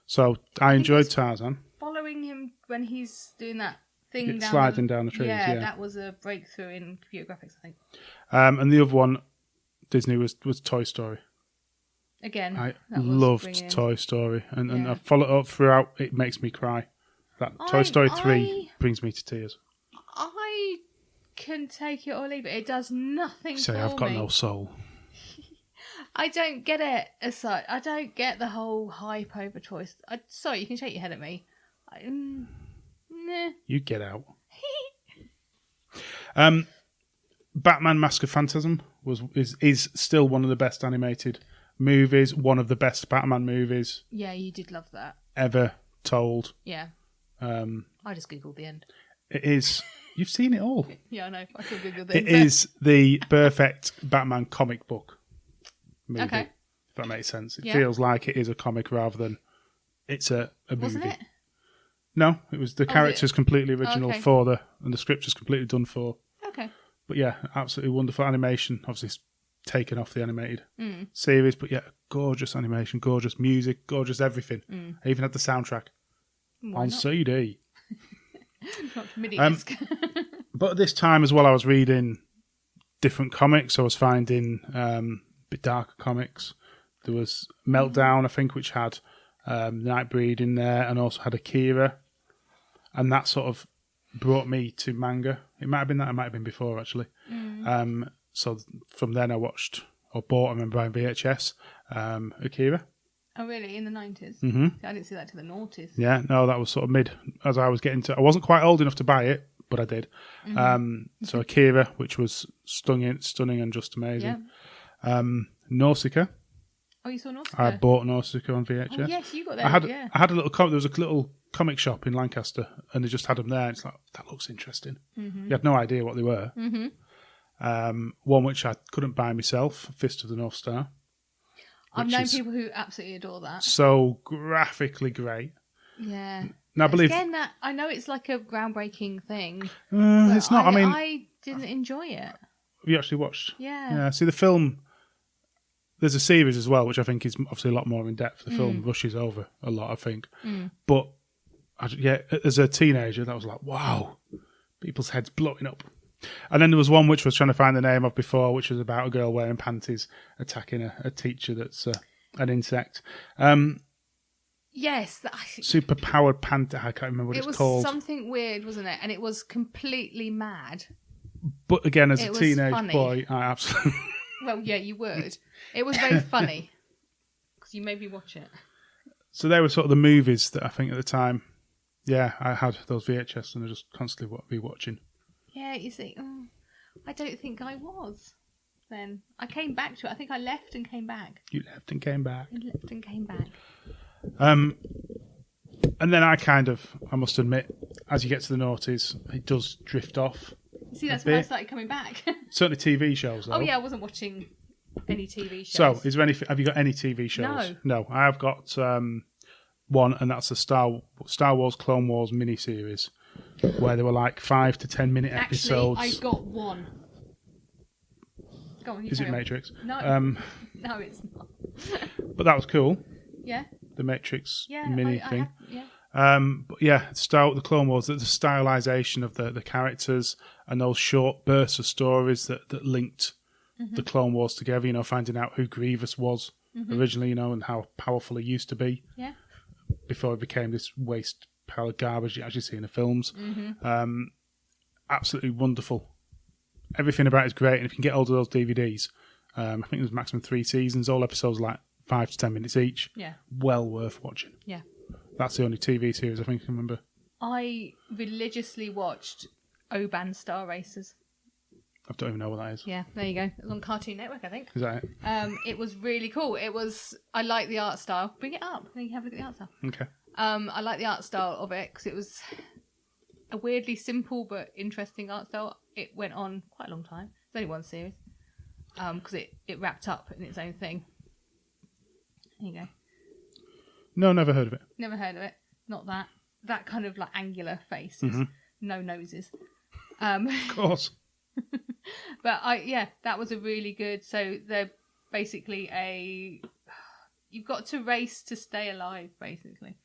So I enjoyed Tarzan. Following him when he's doing that thing sliding down the trees. Yeah, that was a breakthrough in computer graphics, I think. And the other one, Disney was Toy Story. Again, I loved Toy Story, and I followed up throughout. It makes me cry. That Toy Story 3 brings me to tears. I can take it or leave it. It does nothing for me. I've got no soul. I don't get it as such. I don't get the whole hype over Toy Story. Sorry, you can shake your head at me. Nah. You get out. Batman Mask of Phantasm is still one of the best animated movies, one of the best Batman movies. Yeah, you did love that. Ever told. Yeah. I just googled the end. It is. You've seen it all. Yeah, I know. I still googled the end. It is the perfect Batman comic book movie. Okay. If that makes sense. It feels like it is a comic rather than it's a movie. Wasn't it? No, it was the character's completely original and the script is completely done for. Okay. But yeah, absolutely wonderful animation. Obviously, it's taken off the animated series, but yeah, gorgeous animation, gorgeous music, gorgeous everything. I even had the soundtrack on CD. Not MIDI disc. But at this time as well, I was reading different comics. I was finding a bit darker comics. There was Meltdown, I think, which had Nightbreed in there, and also had Akira. And that sort of brought me to manga. It might have been that, it might have been before, actually. So from then I watched, or bought, I remember buying VHS, Akira. Oh, really? In the 90s? Mm-hmm. I didn't see that till the noughties. Yeah, no, that was sort of mid, as I was getting to... I wasn't quite old enough to buy it, but I did. So Akira, which was stunning and just amazing. Yeah. Nausicaa. Oh, you saw Nausicaa? I bought Nausicaa on VHS. Oh, yes, you got that. I had a little there was a little comic shop in Lancaster, and they just had them there. It's like, that looks interesting. You had no idea what they were. One which I couldn't buy myself, Fist of the North Star. I've known people who absolutely adore that. So graphically great. Yeah. Now, I believe again, that I know it's like a groundbreaking thing. It's not. I didn't enjoy it. You actually watched? Yeah. Yeah. See, the film. There's a series as well, which I think is obviously a lot more in depth. The film rushes over a lot, I think. But as a teenager, that was like, wow, people's heads blowing up. And then there was one which I was trying to find the name of before, which was about a girl wearing panties attacking a teacher that's an insect. Yes. Super powered panther. I can't remember what it's called. It was something weird, wasn't it? And it was completely mad. But again, as a teenage funny. boy, I absolutely... Well, yeah, you would. It was very funny. Because you made me watch it. So they were sort of the movies that I think at the time, I had those VHS and I just constantly be watching. Yeah, you see, I don't think I was then. I came back to it. I think I left and came back. You left and came back. I left and came back. And then I must admit, as you get to the noughties, it does drift off. See, that's when I started coming back. Certainly TV shows, though. Oh, yeah, I wasn't watching any TV shows. So, have you got any TV shows? No, I have got one, and that's the Star Wars Clone Wars miniseries, where there were like 5 to 10 minute episodes. Actually, I got one. Go on, Is it Matrix? No, no, it's not. But that was cool. Yeah. The Matrix mini thing. Yeah. But yeah, the Clone Wars, the stylization of the characters and those short bursts of stories that linked the Clone Wars together, finding out who Grievous was originally, and how powerful he used to be. Yeah. Before it became this waste pile of garbage you actually see in the films. Absolutely wonderful. Everything about it is great, and if you can get hold of those DVDs, I think there's maximum 3 seasons, all episodes like 5 to 10 minutes each. Yeah. Well worth watching. Yeah. That's the only TV series I think I can remember. I religiously watched Oban Star Racers. I don't even know what that is. Yeah, there you go. It was on Cartoon Network, I think. Is that it? It was really cool. I like the art style. Bring it up. Then you can have a look at the art style. Okay. I like the art style of it because it was a weirdly simple but interesting art style. It went on quite a long time. It's only one series because it wrapped up in its own thing. There you go. No, never heard of it. Never heard of it. Not that. That kind of like angular faces. No noses. Of course. But that was a really good. So they're basically you've got to race to stay alive, basically.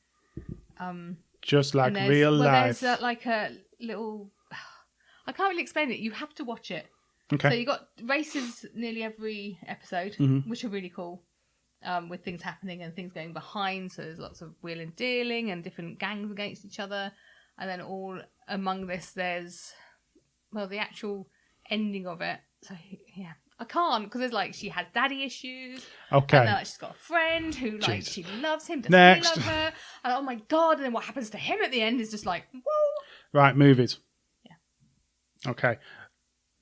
Just like real life. There's like a little. I can't really explain it. You have to watch it. Okay. So you got races nearly every episode, which are really cool. With things happening and things going behind, so there's lots of wheeling and dealing and different gangs against each other, and then all among this there's the actual ending of it. So yeah, I can't because there's like she has daddy issues. Okay. And then, like, she's got a friend who like Jeez. she loves him, doesn't Next. he love her? And oh my god! And then what happens to him at the end is just like whoa. Right, movies. Yeah. Okay.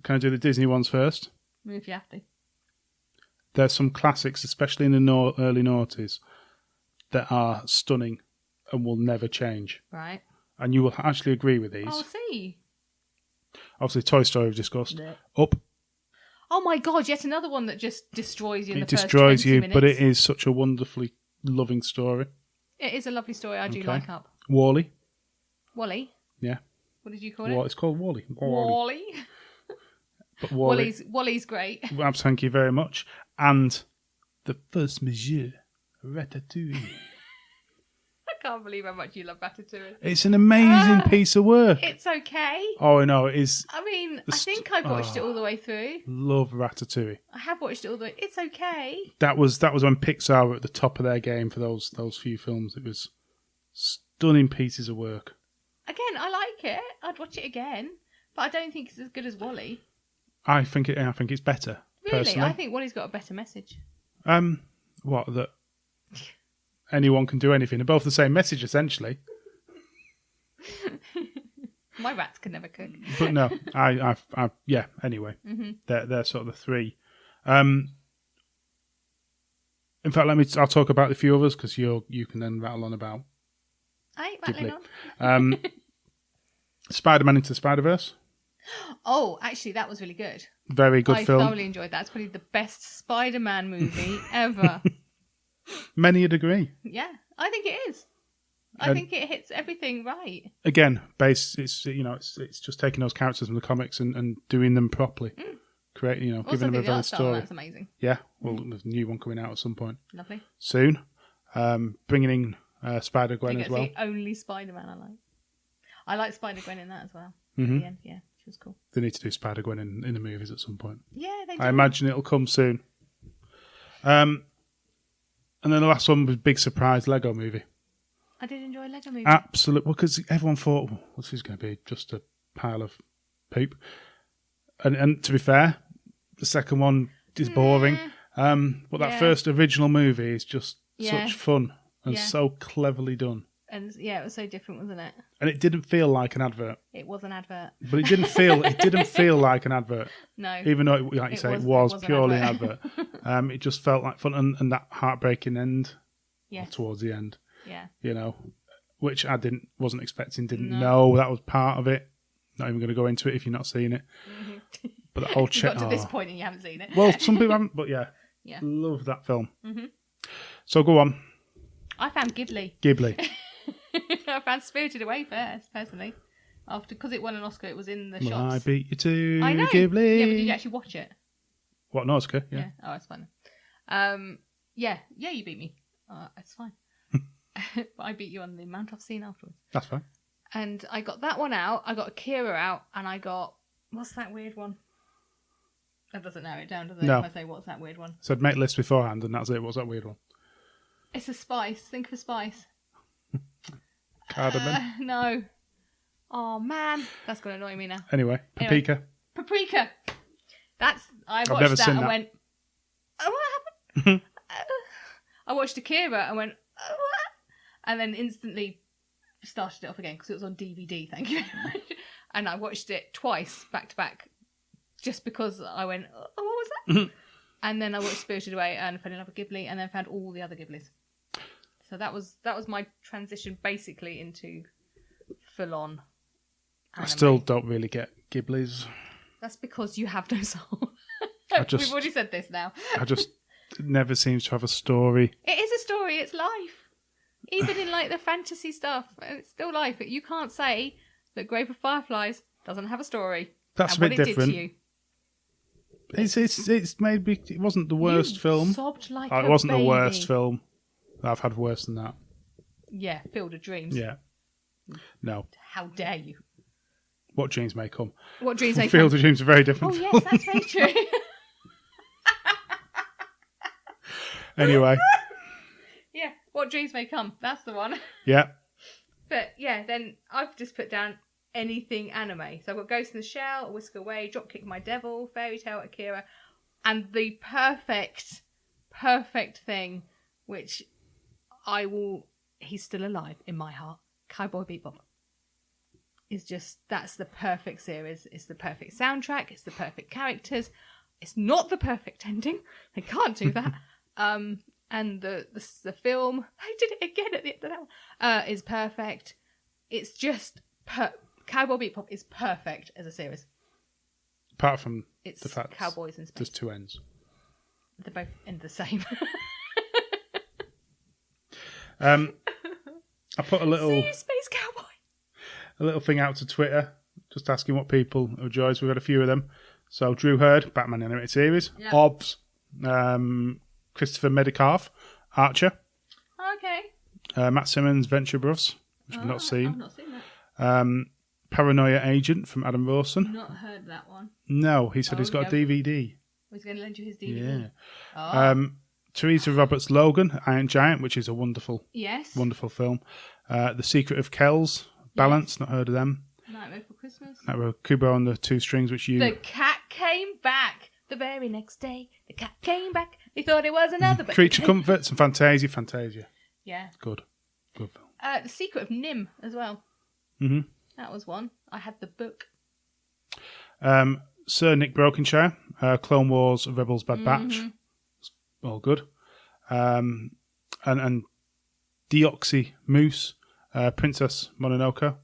Can I do the Disney ones first? If you have to. There's some classics, especially in the early noughties, that are stunning and will never change. Right. And you will actually agree with these. I'll see. Obviously, Toy Story we've discussed. Yeah. Up. Oh my god! Yet another one that just destroys you. In It the destroys first 20 you, minutes. but it is such a wonderfully loving story. It is a lovely story. I do Okay. like Up. Wall-E. Wally. Yeah. What did you call it? It's called Wall-E. Wally. But Wall-E. Wally's great. Well, thank you very much. And the first Monsieur, Ratatouille. I can't believe how much you love Ratatouille. It's an amazing piece of work. It's okay. Oh, no, it is. I mean, I think I've watched it all the way through. Love Ratatouille. I have watched it all the way. It's okay. That was when Pixar were at the top of their game for those few films. It was stunning pieces of work. Again, I like it. I'd watch it again, but I don't think it's as good as Wally. I think it's better. Really, personally. I think Wally's got a better message. What, that anyone can do anything? They're both the same message, essentially. My rats can never cook. But no, I yeah. Anyway, they're sort of the three. In fact, I'll talk about a few others because you can then rattle on about. I ain't rattling on. Spider-Man Into the Spider-Verse. Oh, actually, that was really good. Very good film. I thoroughly enjoyed that. It's probably the best Spider-Man movie ever. Many would agree. Yeah, I think it is. I think it hits everything right. Again, it's just taking those characters from the comics and doing them properly. Creating, Also, giving them a very story. That's amazing. Yeah, well, there's a new one coming out at some point. Lovely. Soon. Bringing in Spider-Gwen as well. It's the only Spider-Man I like. I like Spider-Gwen in that as well. Mm-hmm. At the end, yeah, she was cool. They need to do Spider-Gwen in the movies at some point. Yeah, they do. I imagine it'll come soon. And then the last one was Big Surprise Lego Movie. I did enjoy Lego Movie. Absolutely. Well, because everyone thought, well, this is going to be just a pile of poop. And to be fair, the second one is boring. But that first original movie is just such fun and so cleverly done. And yeah, it was so different, wasn't it? And it didn't feel like an advert. It was an advert. But it didn't feel like an advert. No. Even though, it was purely an advert. It just felt like fun. And that heartbreaking end towards the end. Yeah. Which I wasn't expecting, didn't know that was part of it. Not even going to go into it if you're not seeing it. Mm-hmm. But the whole you got to this point and you haven't seen it. Well, some people haven't, but yeah. Love that film. Mm-hmm. So go on. I found Ghibli. I found Spirited Away first, personally. Because it won an Oscar, it was in the shops. I beat you to I know. Ghibli. Yeah, but did you actually watch it? What, an Oscar? Yeah. Oh, it's fine. Yeah, you beat me. It's fine. But I beat you on the amount I've seen afterwards. That's fine. And I got that one out, I got Akira out, and I got... What's that weird one? That doesn't narrow it down, does it? No. If I say, what's that weird one? So I'd make lists beforehand, and that's it. What's that weird one? It's a spice. Think of a spice. Cardamom? No. Oh, man. That's going to annoy me now. Anyway, paprika. Paprika. I watched never that seen and that. went, oh, what happened? I watched Akira and went, oh, what? And then instantly started it off again because it was on DVD, thank you very much. And I watched it twice, back to back, just because I went, oh, what was that? And then I watched Spirited Away and fell in love with Ghibli and then found all the other Ghiblis. So that was my transition basically into full-on anime. I still don't really get Ghibli's. That's because you have no soul. We've already said this now. It never seems to have a story. It is a story, it's life. Even in like the fantasy stuff, it's still life. You can't say that Grave of Fireflies doesn't have a story. That's a bit different. Did to you. It's maybe it wasn't the worst film. Sobbed like it wasn't the worst film. I've had worse than that. Yeah, Field of Dreams. Yeah. No. How dare you? What dreams may come. What dreams may come. Field of Dreams are very different. Oh yes, that's very true. Anyway. Yeah, What Dreams May Come. That's the one. Yeah. But yeah, then I've just put down anything anime. So I've got Ghost in the Shell, A Whisk Away, Dropkick My Devil, Fairy Tail, Akira, and the perfect thing, which he's still alive in my heart, Cowboy Bebop. That's the perfect series. It's the perfect soundtrack. It's the perfect characters. It's not the perfect ending. They can't do that. And the film, I did it again at the end of that one, is perfect. It's just Cowboy Bebop is perfect as a series. Apart from it's the fact cowboys in space. There's two ends. They're both end the same. I put a little See you, Space Cowboy. A little thing out to Twitter, just asking what people enjoys. We've had a few of them. So Drew Hurd, Batman animated series. Yep. Obs, Christopher Metcalf, Archer. Okay. Matt Simmons, Venture Bros, which I've not seen. I've not seen that. Paranoia Agent from Adam Wilson. Not heard that one. No, he said he's got a DVD. He's going to lend you his DVD. Yeah. Oh. Teresa Roberts Logan, Iron Giant, which is a wonderful film. The Secret of Kells, Balance, not heard of them. Nightmare Before Christmas. Nightmare Kubo on the Two Strings, which you... The cat came back the very next day. The cat came back. He thought it was another... Creature Comforts and Fantasia. Yeah. Good film. The Secret of Nim as well. Mm-hmm. That was one. I had the book. Sir Nick Brokenshire, Clone Wars, Rebels, Bad Batch. All good. And Deoxy Moose, Princess Mononoke,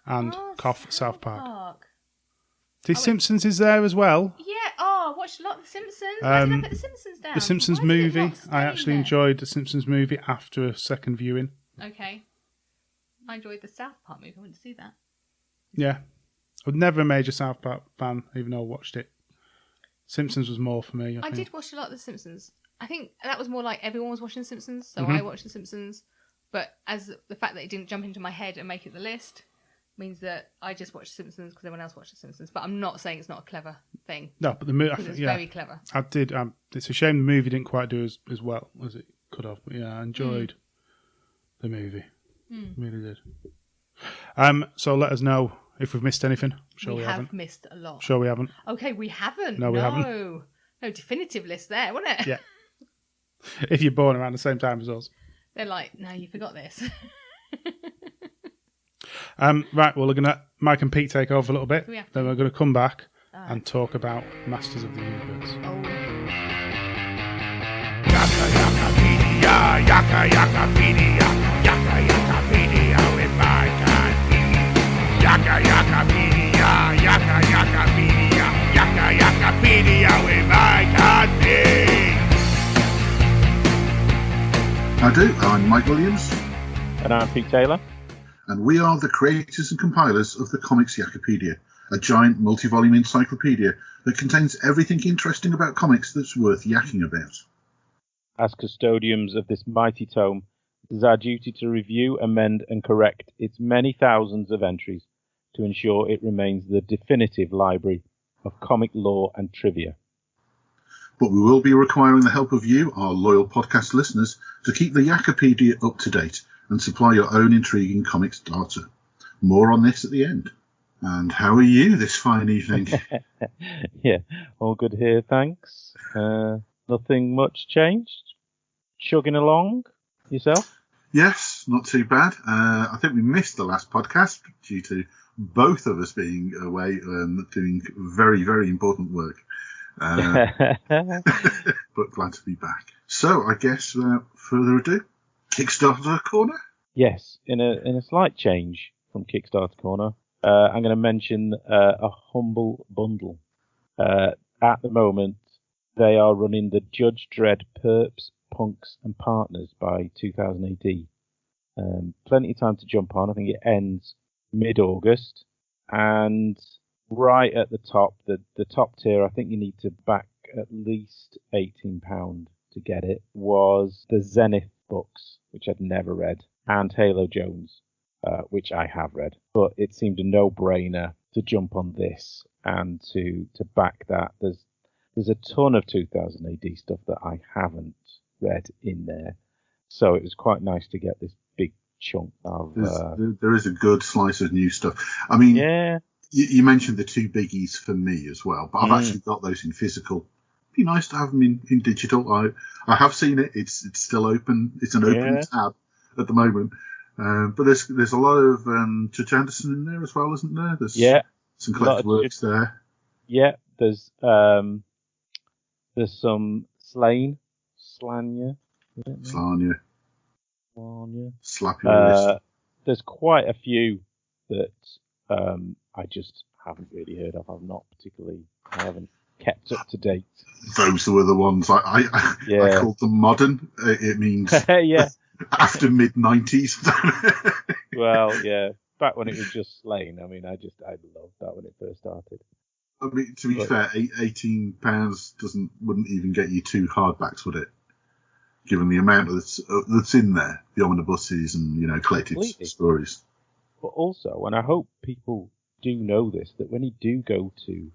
and Cough, South Park. The Simpsons is there as well. Yeah, I watched a lot of The Simpsons. Why did I put The Simpsons down? The Simpsons movie. I actually enjoyed The Simpsons movie after a second viewing. Okay. I enjoyed the South Park movie. I went to see that. Yeah. I was never a major South Park fan, even though I watched it. Simpsons was more for me, I think. Did watch a lot of The Simpsons. I think that was more like everyone was watching The Simpsons, so I watched The Simpsons. But as the fact that it didn't jump into my head and make it the list means that I just watched Simpsons because everyone else watched The Simpsons. But I'm not saying it's not a clever thing. No, but the movie, it's very clever. I did. It's a shame the movie didn't quite do as well as it could have. But yeah, I enjoyed the movie. Really did. So let us know if we've missed anything. Sure we haven't. Missed a lot. Sure we haven't. Okay, we haven't. No, we haven't. No definitive list there, wasn't it? Yeah. If you're born around the same time as us. They're like, no, you forgot this. Right, well, we're going to Mike and Pete take over a little bit. Then we're going to come back and talk about Masters of the Universe. Yaka Yakapedia, Yaka Yakapedia, Yaka Yakapedia with Mike and Pete. Yaka Yakapedia, Yaka Yakapedia, Yaka Yakapedia with Mike and Pete. I do. I'm Mike Williams. And I'm Pete Taylor. And we are the creators and compilers of the Comics Yakapedia, a giant multi-volume encyclopedia that contains everything interesting about comics that's worth yakking about. As custodians of this mighty tome, it is our duty to review, amend and correct its many thousands of entries to ensure it remains the definitive library of comic lore and trivia. But we will be requiring the help of you, our loyal podcast listeners, to keep the Yakapedia up to date and supply your own intriguing comics data. More on this at the end. And how are you this fine evening? Yeah, all good here, thanks. Nothing much changed. Chugging along. Yourself? Yes, not too bad. I think we missed the last podcast due to both of us being away doing very, very important work. But glad to be back. So I guess without further ado, Kickstarter Corner? Yes, in a slight change from Kickstarter Corner, I'm going to mention a humble bundle. At the moment, they are running the Judge Dredd Perps, Punks and Partners by 2000 AD. Plenty of time to jump on. I think it ends mid-August. And right at the top, the top tier, I think you need to back at least £18 to get it, was the Zenith books, which I'd never read, and Halo Jones, which I have read. But it seemed a no-brainer to jump on this and to back that. There's a ton of 2000 AD stuff that I haven't read in there. So it was quite nice to get this big chunk of... there is a good slice of new stuff. I mean, yeah. You mentioned the two biggies for me as well, but I've actually got those in physical. Be nice to have them in digital. I have seen it. It's still open. It's an open tab at the moment. But there's a lot of Judge Anderson in there as well, isn't there? There's some collected works there. Yeah, there's some Slanya. Slap your wrist. There's quite a few that I just haven't really heard of. I haven't kept up to date. Those were the ones I called them modern. It means after mid-90s. Well, yeah, back when it was just Slane. I mean, I loved that when it first started. I mean, to be fair, £18 wouldn't even get you two hardbacks, would it? Given the amount that's in there, the omnibuses and collected stories. But also, and I hope people do know this, that when you do go to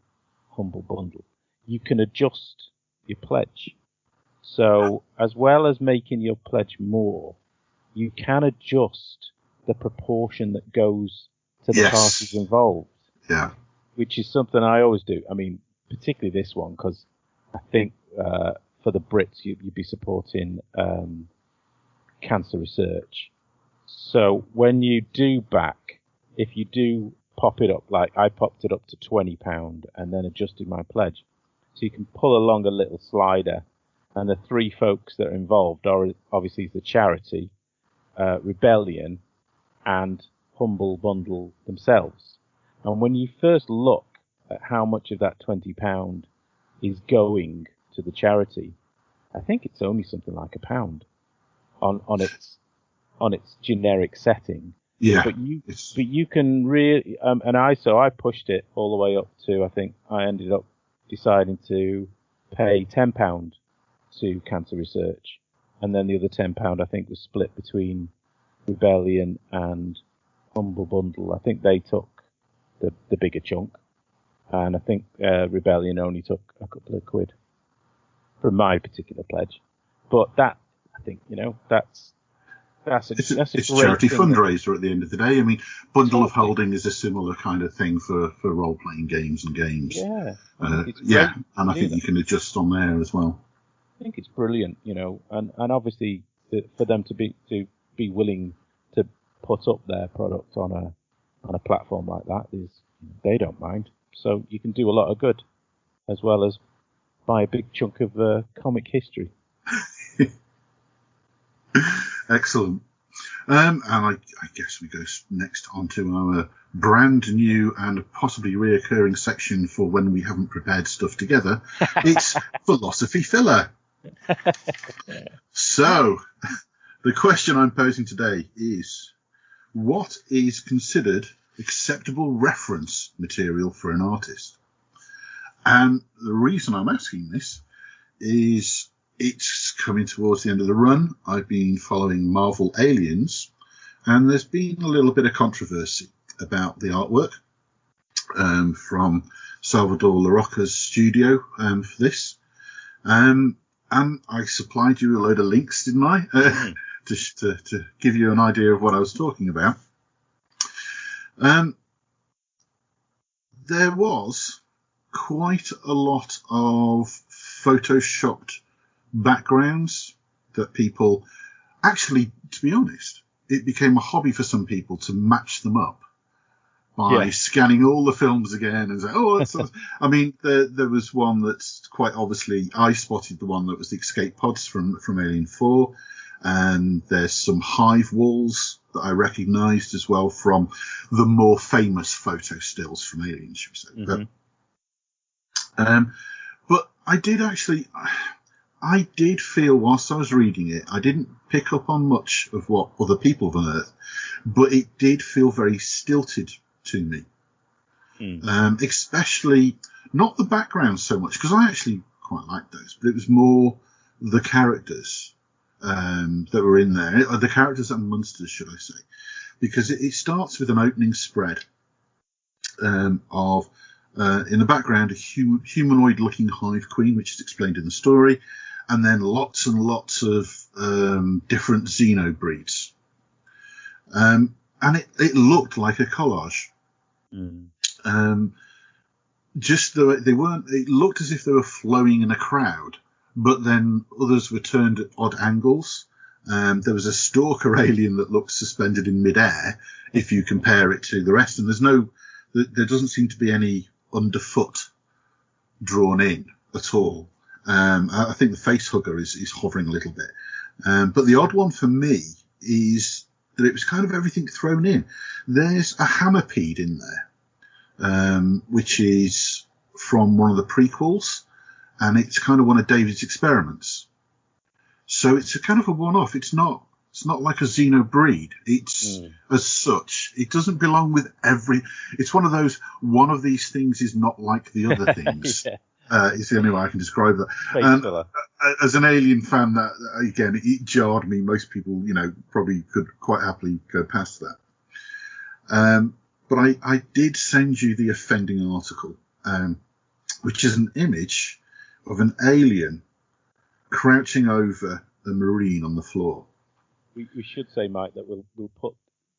Humble Bundle, you can adjust your pledge. So, as well as making your pledge more, you can adjust the proportion that goes to the parties involved. Yeah. Which is something I always do. I mean, particularly this one, because I think for the Brits, you'd be supporting cancer research. So when you do back, if you do pop it up, like I popped it up to £20 and then adjusted my pledge. So you can pull along a little slider, and the three folks that are involved are obviously the charity, Rebellion, and Humble Bundle themselves. And when you first look at how much of that £20 is going to the charity, I think it's only something like £1 on its generic setting. Yeah. But you can really, and I pushed it all the way up to, I think I ended up deciding to pay £10 to Cancer Research, and then the other £10 I think was split between Rebellion and Humble Bundle. I think they took the bigger chunk, and I think Rebellion only took a couple of quid from my particular pledge. But that, I think, that's it's a a charity fundraiser at the end of the day. I mean, Bundle of Holding is a similar kind of thing for role-playing games and games. Yeah. And I think you can adjust on there as well. I think it's brilliant, and obviously for them to be willing to put up their product on a platform like that is, they don't mind. So you can do a lot of good, as well as buy a big chunk of comic history. Excellent. And I guess we go next on to our brand new and possibly reoccurring section for when we haven't prepared stuff together. It's Philosophy Filler. So, the question I'm posing today is, what is considered acceptable reference material for an artist? And the reason I'm asking this is it's coming towards the end of the run. I've been following Marvel Aliens, and there's been a little bit of controversy about the artwork from Salvador Larroca's studio for this. And I supplied you a load of links, didn't I? To give you an idea of what I was talking about. There was quite a lot of photoshopped backgrounds that people actually, to be honest, it became a hobby for some people to match them up by scanning all the films again and say, oh, that's I mean, there was one that's quite obviously, I spotted the one that was the escape pods from Alien 4, and there's some hive walls that I recognised as well from the more famous photo stills from Alien, should we say. Mm-hmm. But I did feel whilst I was reading it, I didn't pick up on much of what other people have unearthed, but it did feel very stilted to me. Especially not the background so much, because I actually quite liked those, but it was more the characters that were in there, the characters and monsters, should I say, because it starts with an opening spread of in the background a humanoid-looking hive queen, which is explained in the story, and then lots and lots of different xenobreeds. And it looked like a collage. Just though it looked as if they were flowing in a crowd, but then others were turned at odd angles. There was a stalker alien that looked suspended in midair if you compare it to the rest, and there doesn't seem to be any underfoot drawn in at all. I think the face hugger is hovering a little bit. But the odd one for me is that it was kind of everything thrown in. There's a hammerpede in there, which is from one of the prequels, and it's kind of one of David's experiments. So it's a kind of a one-off. It's not like a xenobreed. It's as such. It doesn't belong with it's one of these things is not like the other things. It's the only way I can describe that. As an Alien fan, that again, it jarred me. Most people, probably could quite happily go past that. But I did send you the offending article, which is an image of an alien crouching over a marine on the floor. We should say, Mike, that we'll put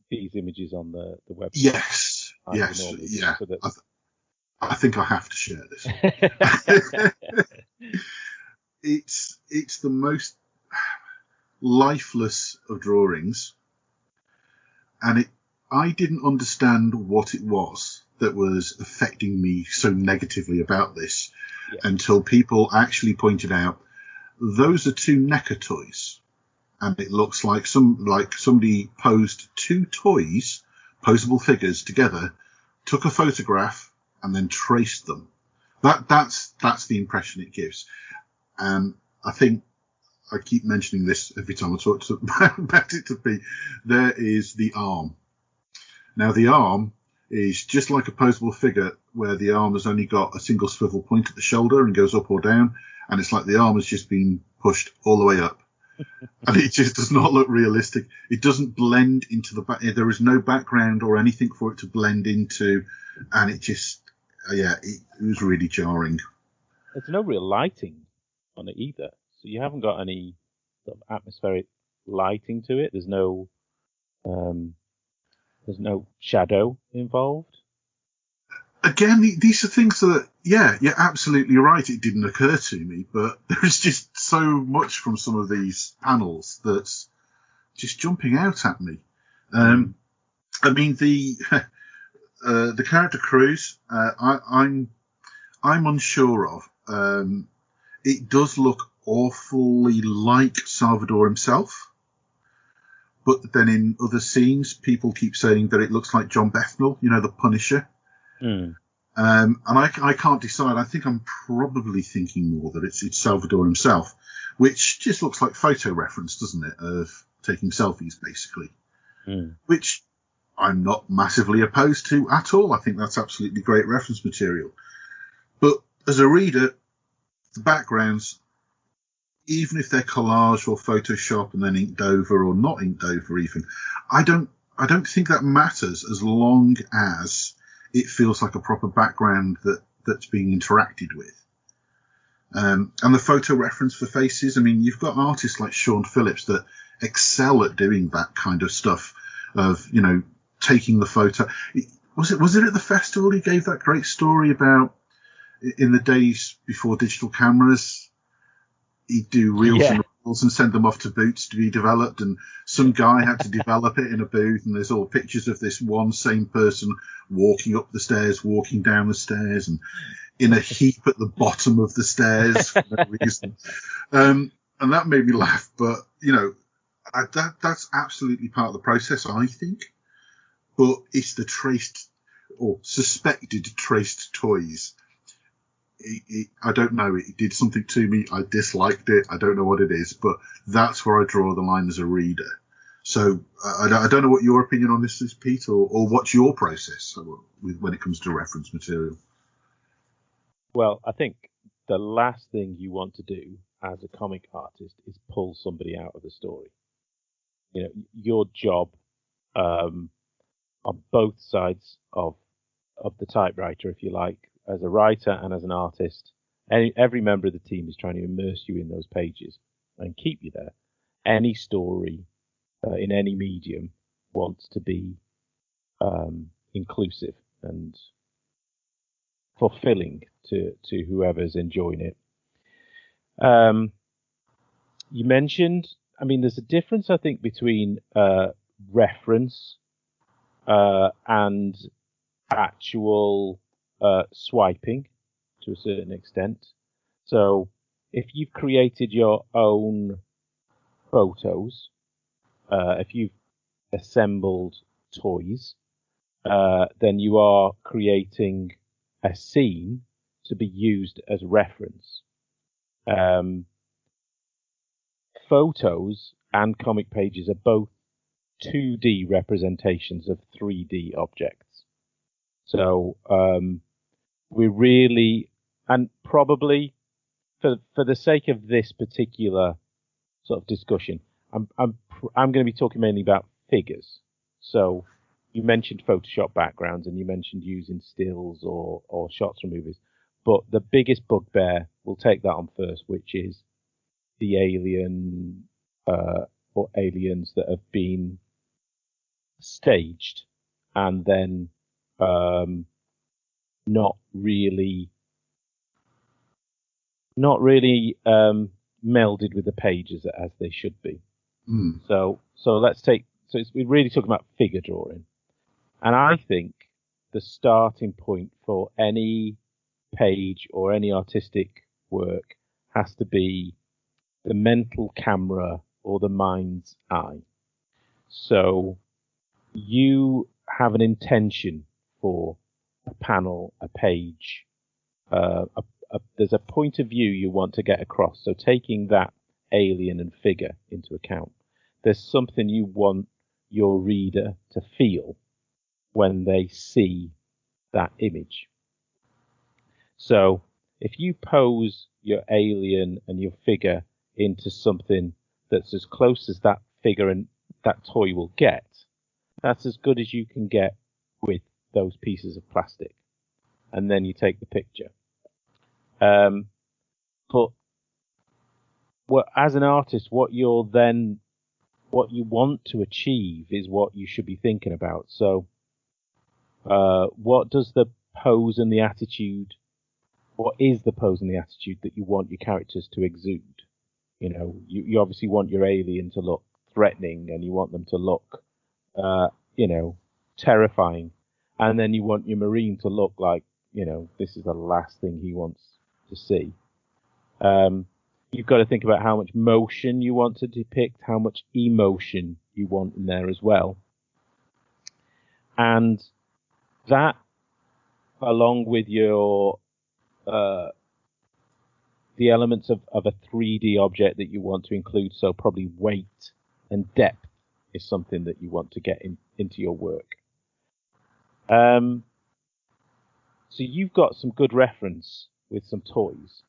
these images on the website. Yes, yeah. So that... I think I have to share this. It's the most lifeless of drawings, and I didn't understand what it was that was affecting me so negatively about this until people actually pointed out those are two NECA toys, and it looks like somebody posed two toys, posable figures together, took a photograph, and then traced them. That's the impression it gives. I think I keep mentioning this every time I talk about it to Pete. There is the arm. Now, the arm is just like a posable figure where the arm has only got a single swivel point at the shoulder and goes up or down, and it's like the arm has just been pushed all the way up. And it just does not look realistic. It doesn't blend into the back. There is no background or anything for it to blend into, and it just, it was really jarring. There's no real lighting on it either, so you haven't got any sort of atmospheric lighting to it. There's no shadow involved. Again, these are things that, you're absolutely right. It didn't occur to me, but there's just so much from some of these panels that's just jumping out at me. I mean, the character crews, I'm unsure of. It does look awfully like Salvador himself, but then in other scenes, people keep saying that it looks like John Bethnal, the Punisher. And I can't decide. I think I'm probably thinking more that it's Salvador himself, which just looks like photo reference, doesn't it, of taking selfies, basically, which I'm not massively opposed to at all. I think that's absolutely great reference material. But as a reader, the backgrounds, even if they're collage or Photoshop and then inked over or not inked over even, I don't think that matters as long as it feels like a proper background that's being interacted with. And the photo reference for faces, I mean, you've got artists like Sean Phillips that excel at doing that kind of stuff of, taking the photo. Was it at the festival he gave that great story about in the days before digital cameras, he'd do reels and reels and send them off to Boots to be developed, and some guy had to develop it in a booth, and there's all pictures of this one same person walking up the stairs, walking down the stairs, and in a heap at the bottom of the stairs for no reason. And that made me laugh, but, that's absolutely part of the process, I think. But it's the traced or suspected traced toys. I don't know. It did something to me. I disliked it. I don't know what it is, but that's where I draw the line as a reader. So I don't know what your opinion on this is, Pete, or what's your process when it comes to reference material. Well, I think the last thing you want to do as a comic artist is pull somebody out of the story. Your job on both sides of the typewriter, if you like, as a writer and as an artist, every member of the team is trying to immerse you in those pages and keep you there. Any story in any medium wants to be inclusive and fulfilling to whoever's enjoying it. You mentioned, there's a difference, I think, between reference and actual swiping to a certain extent. So if you've created your own photos, if you've assembled toys, then you are creating a scene to be used as reference. Photos and comic pages are both 2D representations of 3D objects. So we really, and probably for the sake of this particular sort of discussion, I'm going to be talking mainly about figures. So you mentioned Photoshop backgrounds and you mentioned using stills or shots from movies, but the biggest bugbear, we'll take that on first, which is the alien or aliens that have been staged and then not really melded with the pages as they should be. So we're really talking about figure drawing. And I think the starting point for any page or any artistic work has to be the mental camera or the mind's eye. So you have an intention for a panel, a page, there's a point of view you want to get across. So taking that alien and figure into account, there's something you want your reader to feel when they see that image. So if you pose your alien and your figure into something that's as close as that figure and that toy will get, that's as good as you can get with those pieces of plastic. And then you take the picture. But as an artist, what you want to achieve is what you should be thinking about. So, what does the pose and the attitude? What is the pose and the attitude that you want your characters to exude? You know, you obviously want your alien to look threatening, and you want them to look, terrifying, and then you want your marine to look like, this is the last thing he wants to see. You've got to think about how much motion you want to depict, how much emotion you want in there as well. And that, along with your the elements of a 3D object that you want to include, so probably weight and depth is something that you want to get into your work. So you've got some good reference with some toys.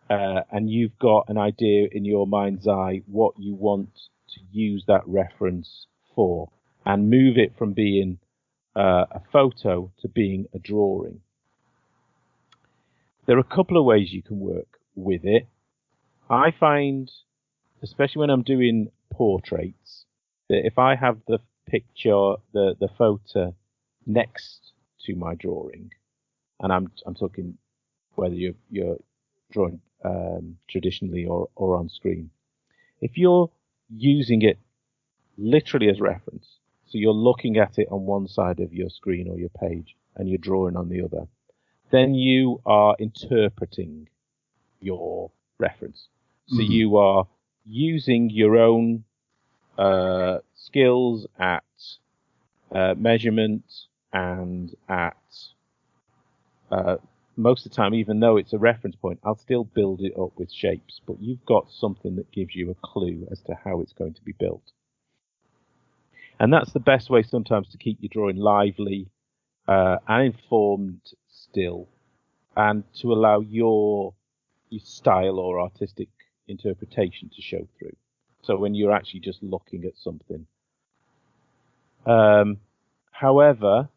And you've got an idea in your mind's eye what you want to use that reference for, and move it from being a photo to being a drawing. There are a couple of ways you can work with it. I find, especially when I'm doing portraits, that if I have the picture, the photo next to my drawing, and I'm talking whether you're drawing traditionally or on screen. If you're using it literally as reference, so you're looking at it on one side of your screen or your page and you're drawing on the other, then you are interpreting your reference. So you are using your own skills at measurement and at most of the time, even though it's a reference point, I'll still build it up with shapes, but you've got something that gives you a clue as to how it's going to be built. And that's the best way sometimes to keep your drawing lively and informed still, and to allow your style or artistic interpretation to show through. So when you're actually just looking at something. However,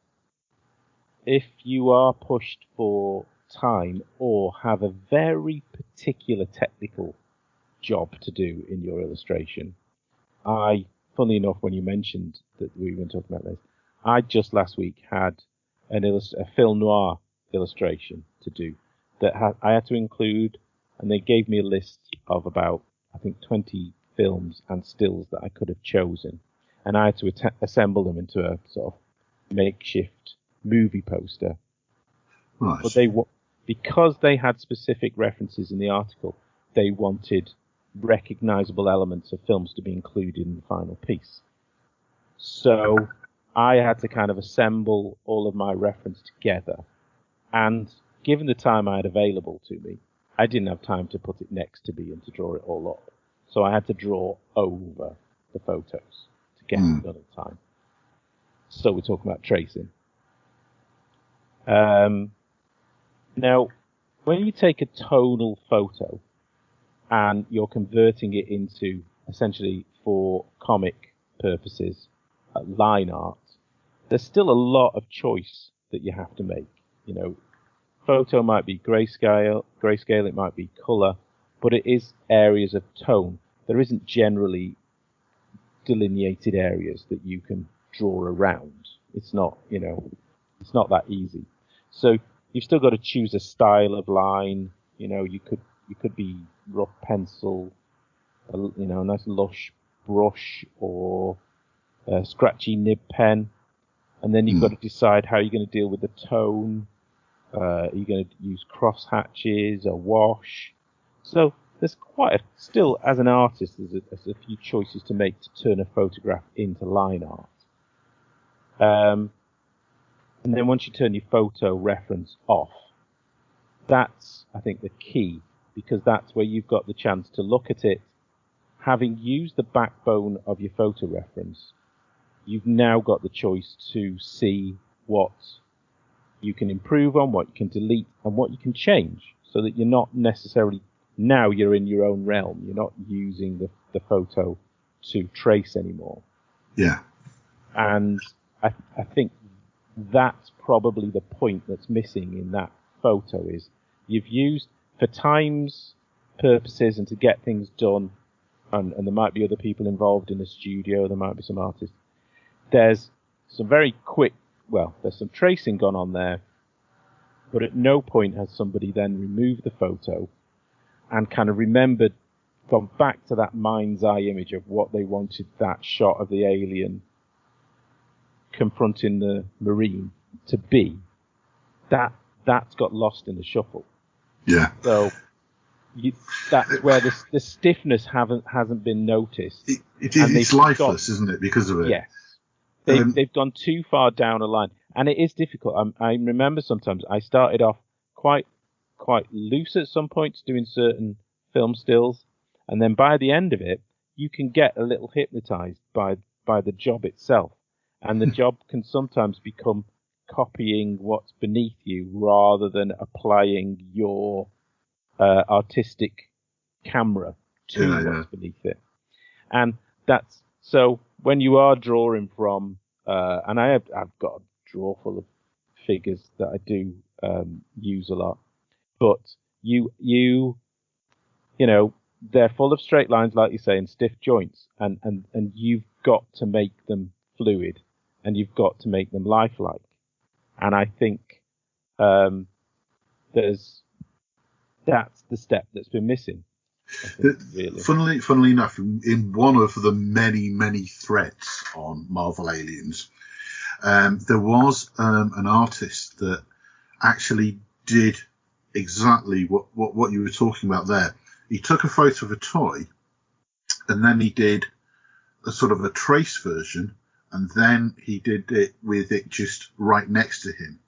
if you are pushed for time or have a very particular technical job to do in your illustration, funnily enough, when you mentioned that we were talking about this, I just last week had a film noir illustration to do that I had to include, and they gave me a list of about, I think, 20 films and stills that I could have chosen, and I had to assemble them into a sort of makeshift movie poster. Right. But because they had specific references in the article, they wanted recognizable elements of films to be included in the final piece. So I had to kind of assemble all of my reference together, and given the time I had available to me, I didn't have time to put it next to me and to draw it all up. So I had to draw over the photos to get it done in time. So we're talking about tracing. Now, when you take a tonal photo and you're converting it into, essentially for comic purposes, line art, there's still a lot of choice that you have to make. You know, photo might be grayscale, it might be color, but it is areas of tone. There isn't generally delineated areas that you can draw around. It's not, it's not that easy. So you've still got to choose a style of line. You could be rough pencil, a nice lush brush, or a scratchy nib pen. And then you've got to decide how you're going to deal with the tone. Are you going to use cross hatches or wash? So there's still, as an artist, there's a few choices to make to turn a photograph into line art. And then once you turn your photo reference off, that's, I think, the key, because that's where you've got the chance to look at it. Having used the backbone of your photo reference, you've now got the choice to see what you can improve on, what you can delete, and what you can change, so that you're not necessarily, now you're in your own realm. You're not using the photo to trace anymore. Yeah. And I think that's probably the point that's missing in that photo, is you've used, for time's purposes and to get things done, and there might be other people involved in the studio, there might be some artists, there's some very quick, there's some tracing gone on there, but at no point has somebody then removed the photo and kind of remembered, gone back to that mind's eye image of what they wanted that shot of the alien confronting the Marine to be. That's got lost in the shuffle. Yeah. So that's where the stiffness hasn't been noticed. It's lifeless, isn't it, because of it? Yes. They've gone too far down a line, and it is difficult. I remember sometimes I started off quite loose at some points doing certain film stills, and then by the end of it, you can get a little hypnotized by the job itself, and the job can sometimes become copying what's beneath you rather than applying your artistic camera to what's beneath it. And that's so when you are drawing from, and I've got a drawer full of figures that I do use a lot, but you know, they're full of straight lines, like you say, and stiff joints, and you've got to make them fluid, and you've got to make them lifelike. And I think that's the step that's been missing. Really. Funnily enough, in one of the many threads on Marvel Aliens, there was an artist that actually did exactly what you were talking about there. He took a photo of a toy, and then he did a sort of a trace version, and then he did it with it just right next to him.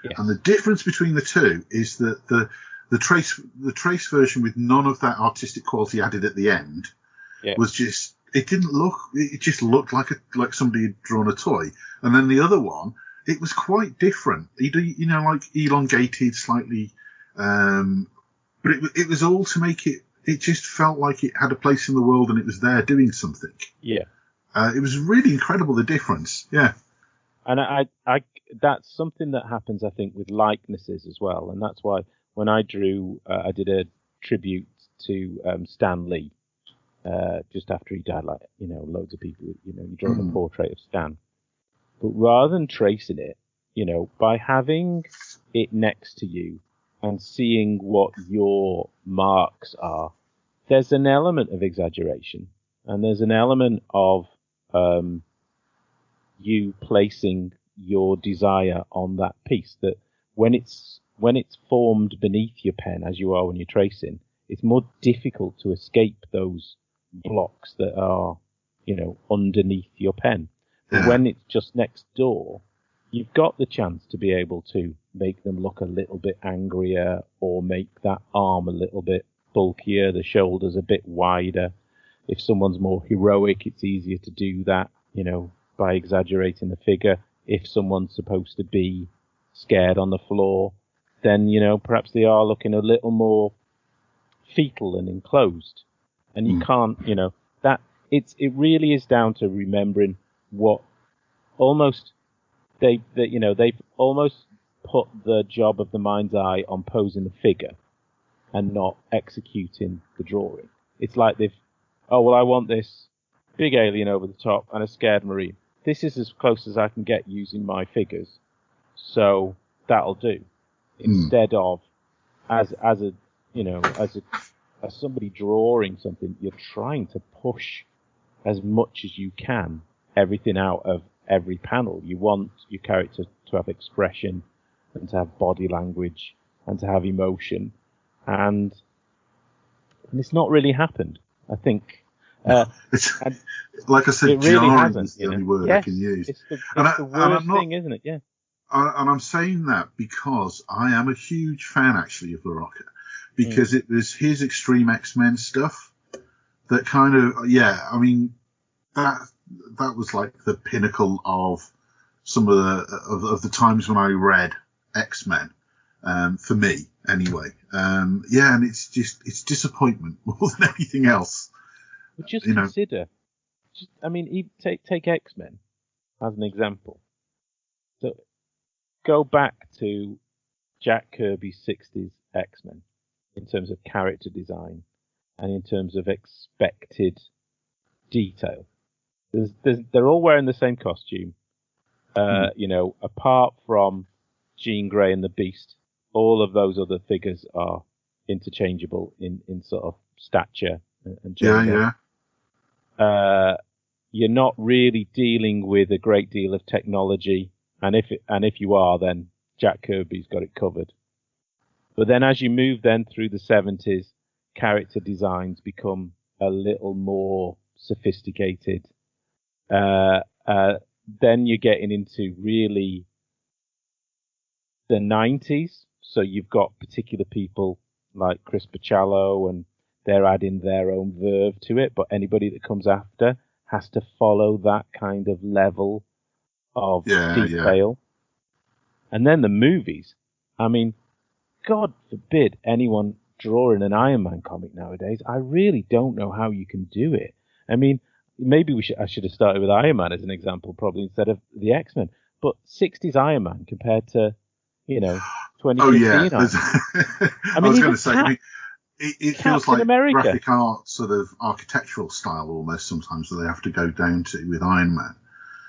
Yes. And the difference between the two is that the trace version with none of that artistic quality added at the end was just, it just looked like somebody had drawn a toy. And then the other one, it was quite different. Like elongated slightly, but it was all to make it just felt like it had a place in the world and it was there doing something. Yeah. It was really incredible, the difference. Yeah. And I that's something that happens, I think, with likenesses as well. And that's why when I drew, I did a tribute to Stan Lee just after he died. Like, loads of people, you draw the portrait of Stan. But rather than tracing it, by having it next to you and seeing what your marks are, there's an element of exaggeration, and there's an element of you placing your desire on that piece, that when it's formed beneath your pen, as you are when you're tracing, it's more difficult to escape those blocks that are, underneath your pen. But when it's just next door, you've got the chance to be able to make them look a little bit angrier, or make that arm a little bit bulkier, the shoulders a bit wider. If someone's more heroic, it's easier to do that, by exaggerating the figure. If someone's supposed to be scared on the floor, then, perhaps they are looking a little more fetal and enclosed. And you can't, it really is down to remembering what almost they've almost put the job of the mind's eye on posing the figure and not executing the drawing. It's like I want this big alien over the top and a scared Marine. This is as close as I can get using my figures, so that'll do. Instead of as somebody drawing something, you're trying to push as much as you can everything out of every panel. You want your character to have expression and to have body language and to have emotion, and it's not really happened, I think. It's, like I said, it really jarring hasn't, is the only word I can use. It's the worst thing, isn't it? Yeah. And I'm saying that because I am a huge fan, actually, of LaRocca, because it was his Extreme X-Men stuff that kind of, I mean, that was like the pinnacle of some of the times when I read X-Men, for me anyway. And it's disappointment more than anything else. But just consider, take X-Men as an example. So go back to Jack Kirby's 60s X-Men in terms of character design and in terms of expected detail. They're all wearing the same costume. Apart from Jean Grey and the Beast, all of those other figures are interchangeable in sort of stature and gender. You're not really dealing with a great deal of technology, and if you are, then Jack Kirby's got it covered. But then as you move then through the 70s, character designs become a little more sophisticated. Then you're getting into really the 90s. So you've got particular people like Chris Bachalo, and they're adding their own verve to it. But anybody that comes after has to follow that kind of level of detail. And then the movies. I mean, God forbid anyone drawing an Iron Man comic nowadays. I really don't know how you can do it. I mean, maybe I should have started with Iron Man as an example, probably instead of the X-Men. But 60s Iron Man compared to, 2015 Iron Man. I was going to say, it feels like America. Graphic art sort of architectural style almost sometimes that they have to go down to with Iron Man.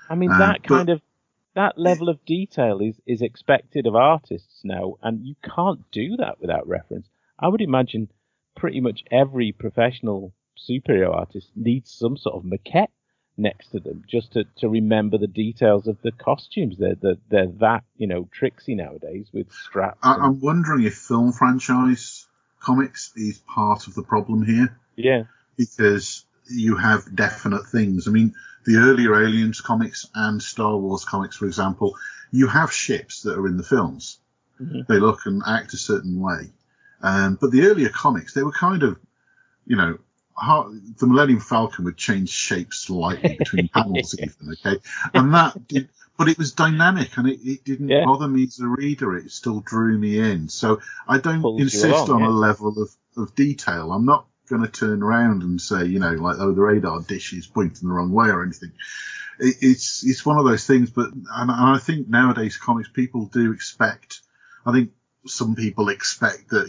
I mean, that level of detail is expected of artists now, and you can't do that without reference. I would imagine pretty much every professional superhero artist needs some sort of maquette next to them just to remember the details of the costumes. They're that tricksy nowadays with straps. I'm wondering if film franchise comics is part of the problem here. Yeah, because you have definite things. I mean, the earlier Aliens comics and Star Wars comics, for example, you have ships that are in the films. Mm-hmm. They look and act a certain way. But the earlier comics, they were kind of, the Millennium Falcon would change shape slightly between panels even, okay? And but it was dynamic and it didn't bother me as a reader. It still drew me in. So I don't insist on a level of detail. I'm not going to turn around and say, the radar dish is pointing the wrong way or anything. It's one of those things, and I think nowadays comics people do expect, I think some people expect that,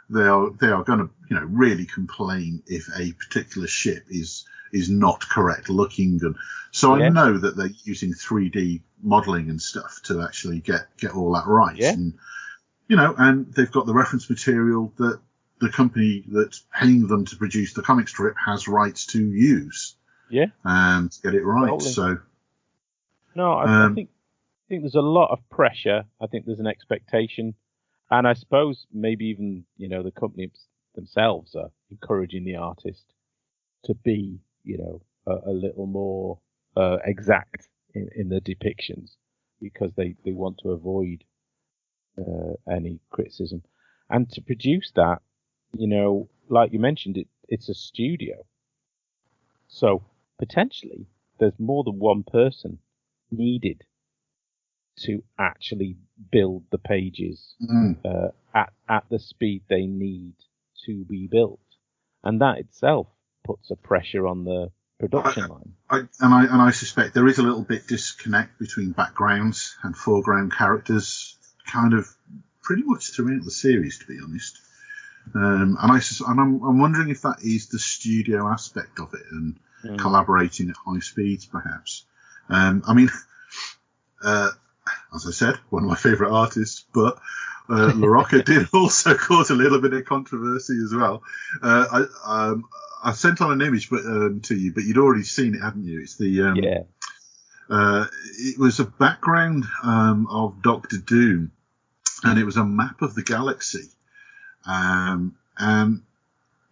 they are going to, really complain if a particular ship is not correct looking. And so I know that they're using 3D modeling and stuff to actually get all that right. Yeah. And, and they've got the reference material that the company that's paying them to produce the comic strip has rights to use. Yeah. And get it right. Totally. So. No, I think there's a lot of pressure. I think there's an expectation. And I suppose maybe even, the company themselves are encouraging the artist to be, a little more exact in the depictions because they want to avoid any criticism. And to produce that, like you mentioned, it's a studio. So potentially there's more than one person needed to actually build the pages at the speed they need to be built, and that itself puts a pressure on the production line. I suspect there is a little bit disconnect between backgrounds and foreground characters, kind of pretty much throughout the series, to be honest. And I'm wondering if that is the studio aspect of it and collaborating at high speeds, perhaps. As I said, one of my favourite artists, but LaRocca did also cause a little bit of controversy as well. I sent on an image to you, but you'd already seen it, hadn't you? It's the It was a background of Doctor Doom, and it was a map of the galaxy. And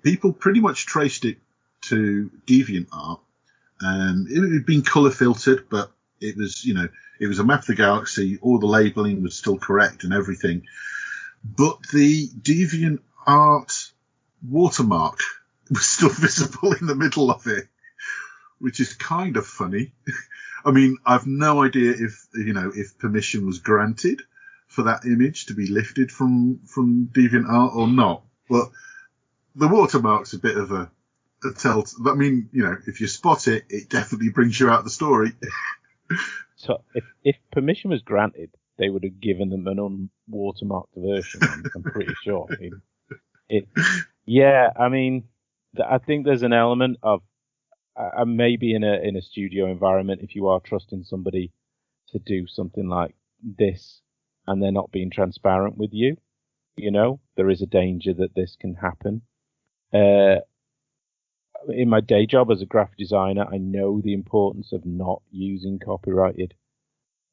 people pretty much traced it to DeviantArt. It had been colour filtered, but it was, it was a map of the galaxy. All the labelling was still correct and everything. But the DeviantArt watermark was still visible in the middle of it, which is kind of funny. I mean, I've no idea if permission was granted for that image to be lifted from DeviantArt or not. But the watermark's a bit of a tell. I mean, if you spot it, it definitely brings you out of the story. So if permission was granted, they would have given them an unwatermarked version. I'm pretty sure. I think there's an element of maybe in a studio environment, if you are trusting somebody to do something like this and they're not being transparent with you, there is a danger that this can happen. In my day job as a graphic designer, I know the importance of not using copyrighted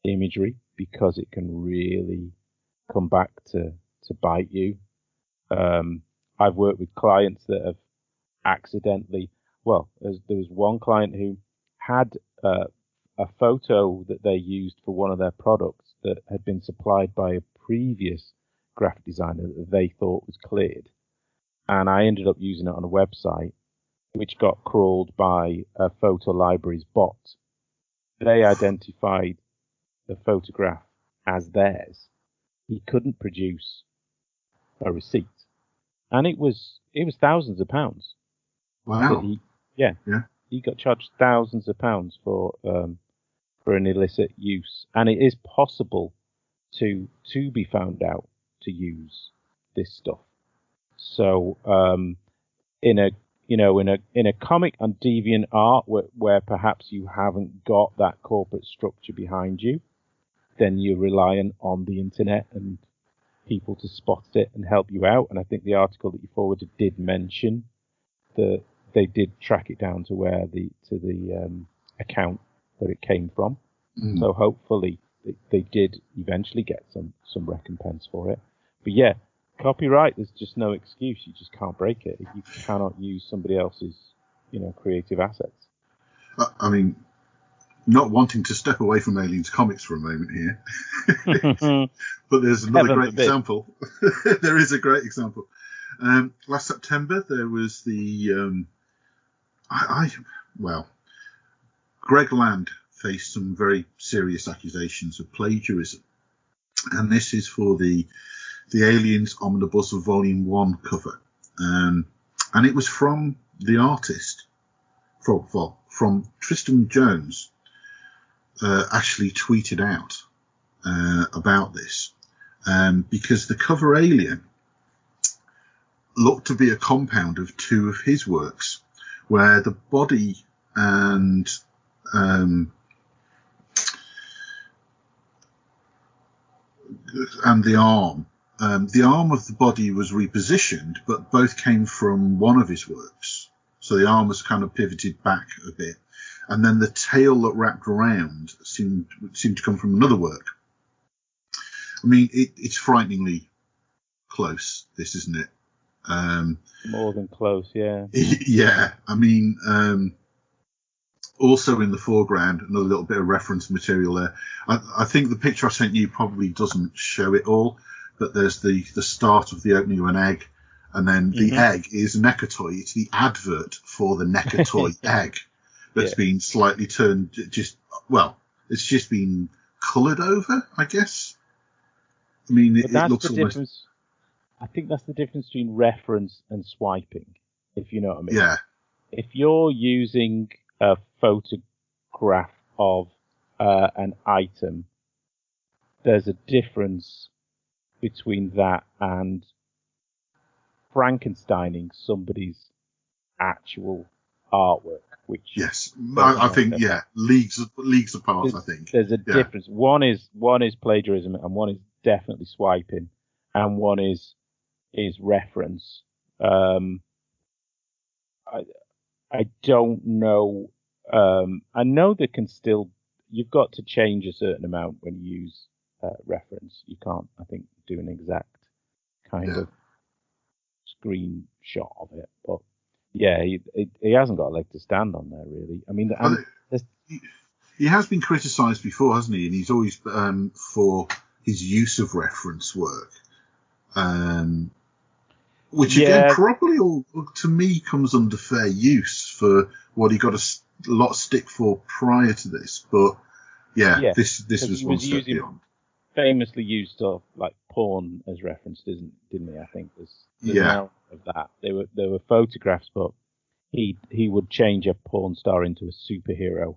imagery because it can really come back to bite you. I've worked with clients that have accidentally, there was one client who had a photo that they used for one of their products that had been supplied by a previous graphic designer that they thought was cleared. And I ended up using it on a website which got crawled by a photo library's bot. They identified the photograph as theirs. He couldn't produce a receipt. And it was thousands of pounds. Wow. He got charged thousands of pounds for an illicit use. And it is possible to be found out to use this stuff. So in a comic on DeviantArt where perhaps you haven't got that corporate structure behind you, then you're reliant on the internet and people to spot it and help you out. And I think the article that you forwarded did mention that they did track it down to the account that it came from. Mm. So hopefully they did eventually get some recompense for it. But yeah, copyright, there's just no excuse. You just can't break it. You cannot use somebody else's, creative assets. I mean, not wanting to step away from Aliens comics for a moment here, but there's another great example. There is a great example. Last September, there was the Greg Land faced some very serious accusations of plagiarism, and this is for the Aliens Omnibus Volume 1 cover, and it was from the artist, from Tristan Jones. Actually tweeted out about this because the cover alien looked to be a compound of two of his works, where the body and the arm of the body was repositioned, but both came from one of his works. So the arm was kind of pivoted back a bit. And then the tail that wrapped around seemed to come from another work. I mean, it's frighteningly close, this, isn't it? More than close, yeah. Yeah, I mean, also in the foreground, another little bit of reference material there. I think the picture I sent you probably doesn't show it all, but there's the start of the opening of an egg, and then the egg is Nekatoy. It's the advert for the Nekatoy egg. That's been slightly turned, it's just been coloured over, I guess. I mean, it looks almost... I think that's the difference between reference and swiping, if you know what I mean. Yeah. If you're using a photograph of an item, there's a difference between that and Frankensteining somebody's actual artwork. Which I think leagues apart. I think there's a difference. One is plagiarism, and one is definitely swiping, and one is reference. I don't know. I know there can still you've got to change a certain amount when you use reference. You can't, I think, do an exact kind of screenshot of it. But yeah, he hasn't got a leg to stand on there, really. I mean, he has been criticised before, hasn't he? And he's always for his use of reference work, which again probably all to me comes under fair use for what he got a lot of stick for prior to this. But this was one step beyond. Famously used stuff like porn as reference, didn't he? I think there's an element of that. There were photographs, but he would change a porn star into a superhero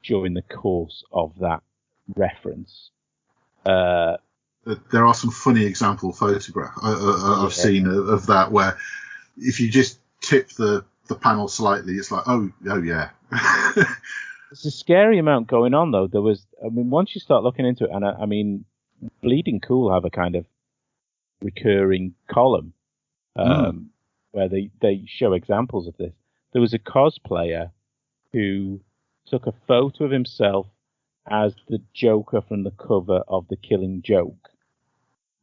during the course of that reference. There are some funny example photographs I've seen of that, where if you just tip the panel slightly, it's like, oh yeah. There's a scary amount going on, though. Once you start looking into it, and I mean, Bleeding Cool have a kind of recurring column where they show examples of this. There was a cosplayer who took a photo of himself as the Joker from the cover of The Killing Joke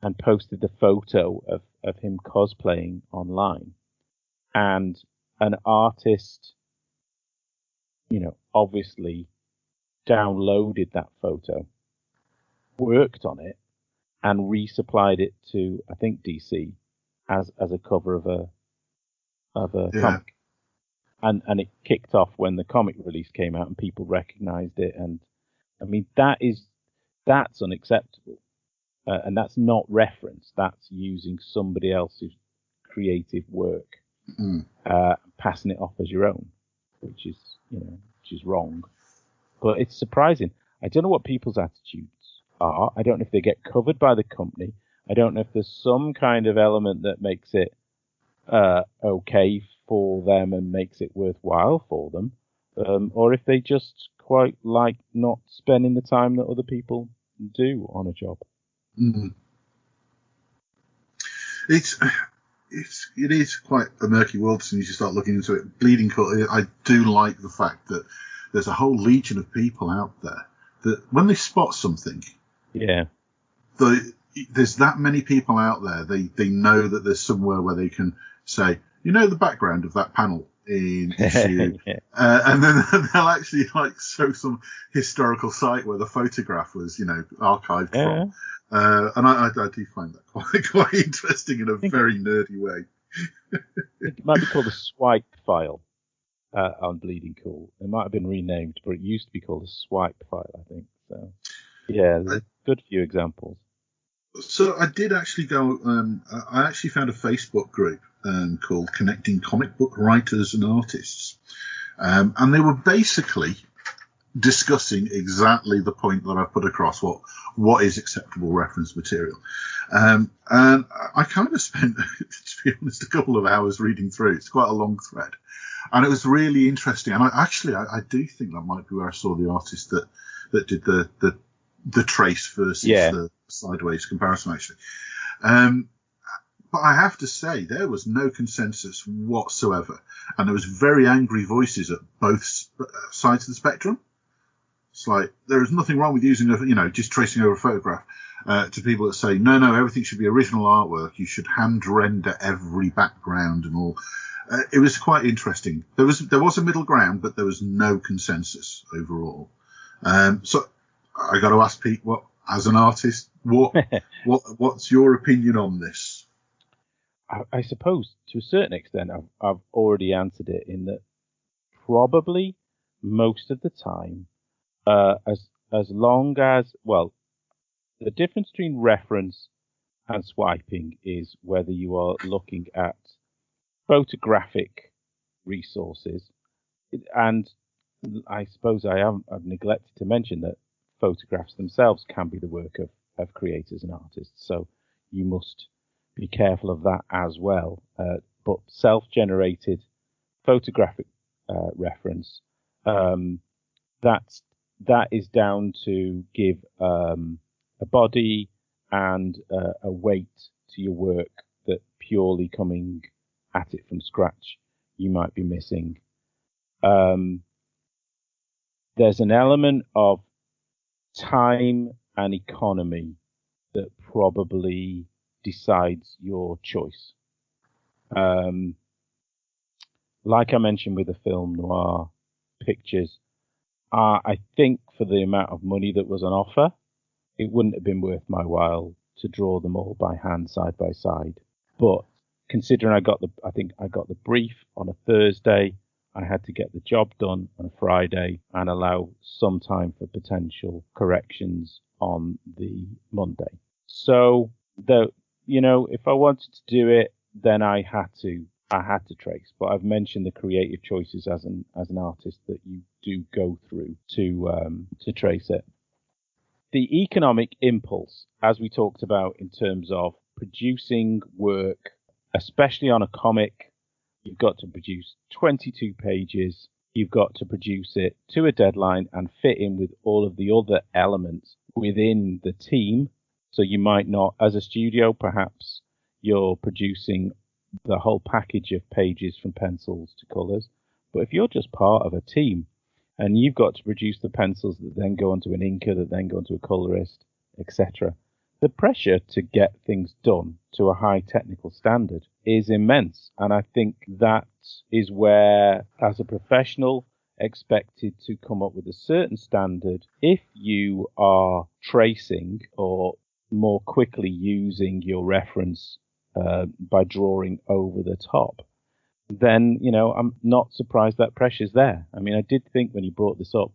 and posted the photo of him cosplaying online. And an artist, obviously downloaded that photo, worked on it, and resupplied it to, I think, DC as a cover of a comic. And it kicked off when the comic release came out and people recognized it. And I mean, that's unacceptable. And that's not reference. That's using somebody else's creative work, passing it off as your own, which is wrong. But it's surprising. I don't know what people's attitudes are. I don't know if they get covered by the company. I don't know if there's some kind of element that makes it okay for them and makes it worthwhile for them, or if they just quite like not spending the time that other people do on a job. It is quite a murky world as soon as you start looking into it. Bleeding Cool, I do like the fact that there's a whole legion of people out there that when they spot something, there's that many people out there, they know that there's somewhere where they can say, the background of that panel in issue, and then they'll actually show some historical site where the photograph was, archived from. And I do find that quite interesting in a very nerdy way. It might be called a swipe file on Bleeding Cool. It might have been renamed, but it used to be called a swipe file, I think. So, there's a good few examples. So I did actually go. I actually found a Facebook group called Connecting Comic Book Writers and Artists, and they were basically discussing exactly the point that I put across. What is acceptable reference material? And I kind of spent, to be honest, a couple of hours reading through. It's quite a long thread, and it was really interesting. And I do think that might be where I saw the artist that did the trace versus the sideways comparison, actually. But I have to say, there was no consensus whatsoever. And there was very angry voices at both sides of the spectrum. It's like, there is nothing wrong with using, just tracing over a photograph, to people that say, no, everything should be original artwork. You should hand render every background and all. It was quite interesting. There was a middle ground, but there was no consensus overall. So I got to ask Pete, as an artist, what's your opinion on this? I suppose to a certain extent I've already answered it in that probably most of the time, as long as, the difference between reference and swiping is whether you are looking at photographic resources, and I suppose I've neglected to mention that photographs themselves can be the work of creators and artists, so you must be careful of that as well. But self-generated photographic reference, that is down to give a body and a weight to your work that purely coming at it from scratch you might be missing. There's an element of time and economy that probably decides your choice. Like I mentioned with the film noir pictures, I think for the amount of money that was on offer, it wouldn't have been worth my while to draw them all by hand side by side. But considering I think I got the brief on a Thursday, I had to get the job done on a Friday and allow some time for potential corrections on the Monday. So, if I wanted to do it, then I had to trace. But I've mentioned the creative choices as an artist that you do go through to trace it. The economic impulse, as we talked about in terms of producing work, especially on a comic, you've got to produce 22 pages. You've got to produce it to a deadline and fit in with all of the other elements within the team. So you might not, as a studio, perhaps you're producing the whole package of pages from pencils to colours. But if you're just part of a team and you've got to produce the pencils that then go onto an inker, that then go onto a colourist, etc., the pressure to get things done to a high technical standard is immense. And I think that is where, as a professional, expected to come up with a certain standard. If you are tracing or more quickly using your reference by drawing over the top, then, I'm not surprised that pressure's there. I mean, I did think when you brought this up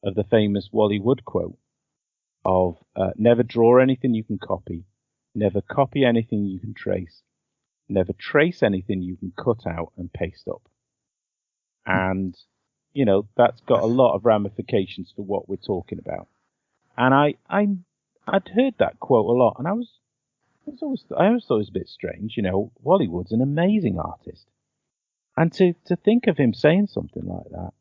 of the famous Wally Wood quote of never draw anything you can copy, never copy anything you can trace, never trace anything you can cut out and paste up. And, that's got a lot of ramifications for what we're talking about. And I'd heard that quote a lot, and I always thought it was a bit strange. Wally Wood's an amazing artist. And to think of him saying something like that,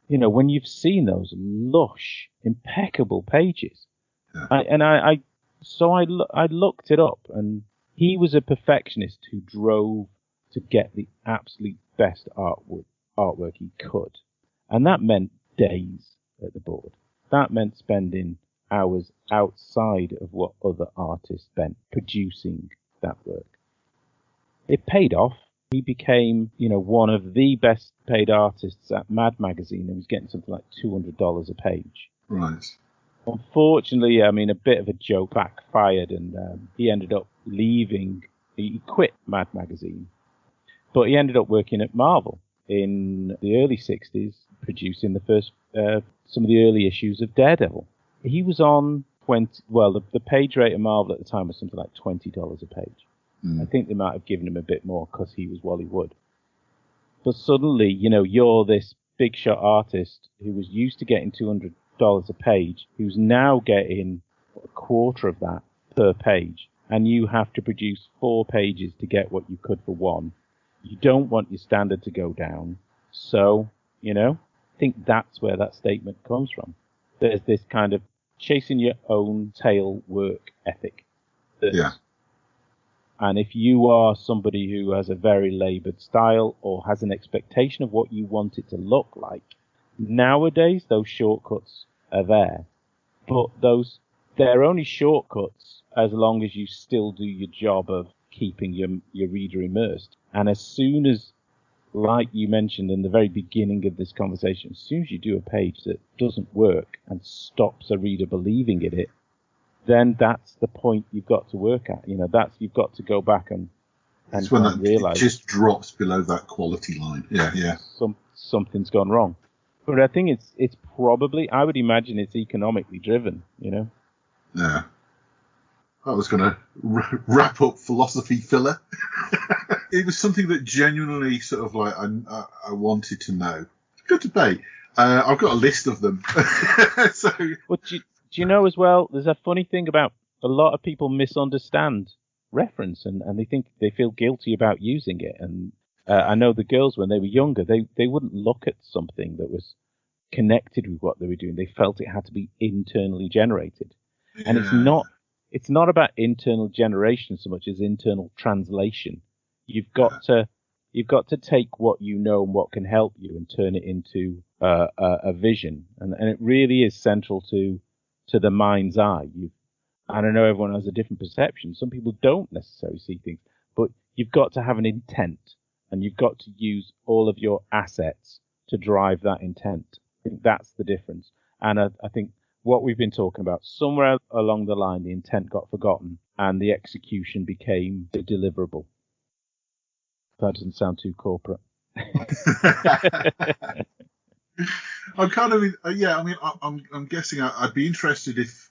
when you've seen those lush, impeccable pages, I looked it up, and he was a perfectionist who drove to get the absolute best artwork he could, and that meant days at the board. That meant spending hours outside of what other artists spent producing that work. It paid off. He became, one of the best paid artists at Mad Magazine and was getting something like $200 a page. Right. Unfortunately, a bit of a joke backfired, and he ended up leaving. He quit Mad Magazine, but he ended up working at Marvel in the early 60s, producing the first, some of the early issues of Daredevil. He was on the page rate of Marvel at the time was something like $20 a page. I think they might have given him a bit more because he was Wally Wood. But suddenly, you're this big shot artist who was used to getting $200 a page, who's now getting a quarter of that per page, and you have to produce 4 pages to get what you could for one. You don't want your standard to go down. So, I think that's where that statement comes from. There's this kind of chasing your own tail work ethic. Yeah. And if you are somebody who has a very laboured style or has an expectation of what you want it to look like, nowadays those shortcuts are there. But they're only shortcuts as long as you still do your job of keeping your reader immersed. And as soon as, like you mentioned in the very beginning of this conversation, as soon as you do a page that doesn't work and stops a reader believing in it, then that's the point you've got to work at. You've got to go back and realize it just drops below that quality line. Yeah. Something's gone wrong. But I think it's probably, I would imagine it's economically driven. Yeah. I was going to wrap up philosophy filler. It was something that genuinely sort of like I wanted to know. Good debate. I've got a list of them. So. But do you know as well, there's a funny thing about a lot of people misunderstand reference and they feel guilty about using it. And I know the girls, when they were younger, they wouldn't look at something that was connected with what they were doing. They felt it had to be internally generated. Yeah. And it's not about internal generation so much as internal translation. You've got to take what you know and what can help you and turn it into a vision. And it really is central to to the mind's eye. And I know everyone has a different perception. Some people don't necessarily see things, but you've got to have an intent, and you've got to use all of your assets to drive that intent. I think that's the difference. And I think what we've been talking about, somewhere along the line, the intent got forgotten and the execution became the deliverable. That doesn't sound too corporate. I'm kind of, yeah, I mean, I'm guessing I'd be interested if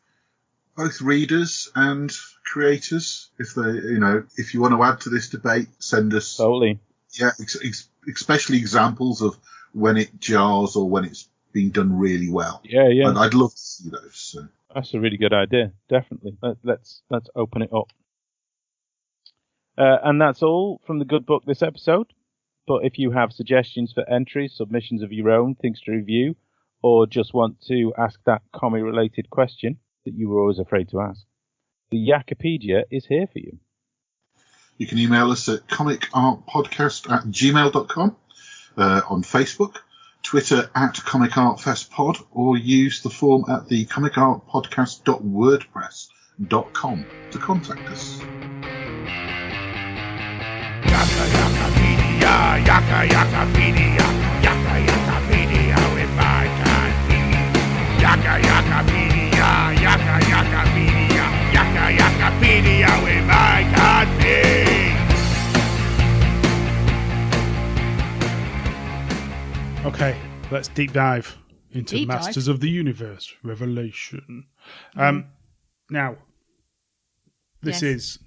both readers and creators, if they, if you want to add to this debate, send us. Totally. Yeah, especially examples of when it jars or when it's being done really well. Yeah, yeah. I'd love to see those. So. That's a really good idea. Definitely. Let's open it up. And that's all from the Good Book this episode. But if you have suggestions for entries, submissions of your own, things to review, or just want to ask that comic-related question that you were always afraid to ask, the Yakipedia is here for you. You can email us at comicartpodcast@gmail.com, on Facebook, Twitter @comicartfestpod, or use the form at the comicartpodcast.wordpress.com to contact us. Yaka Yakapedia, Yaka Yakapedia with my cat. Yaka Yakapedia, Yaka Yakapedia, Yaka Yakapedia with my cat. Okay, let's deep dive into Masters of the Universe Revelation. Now, this is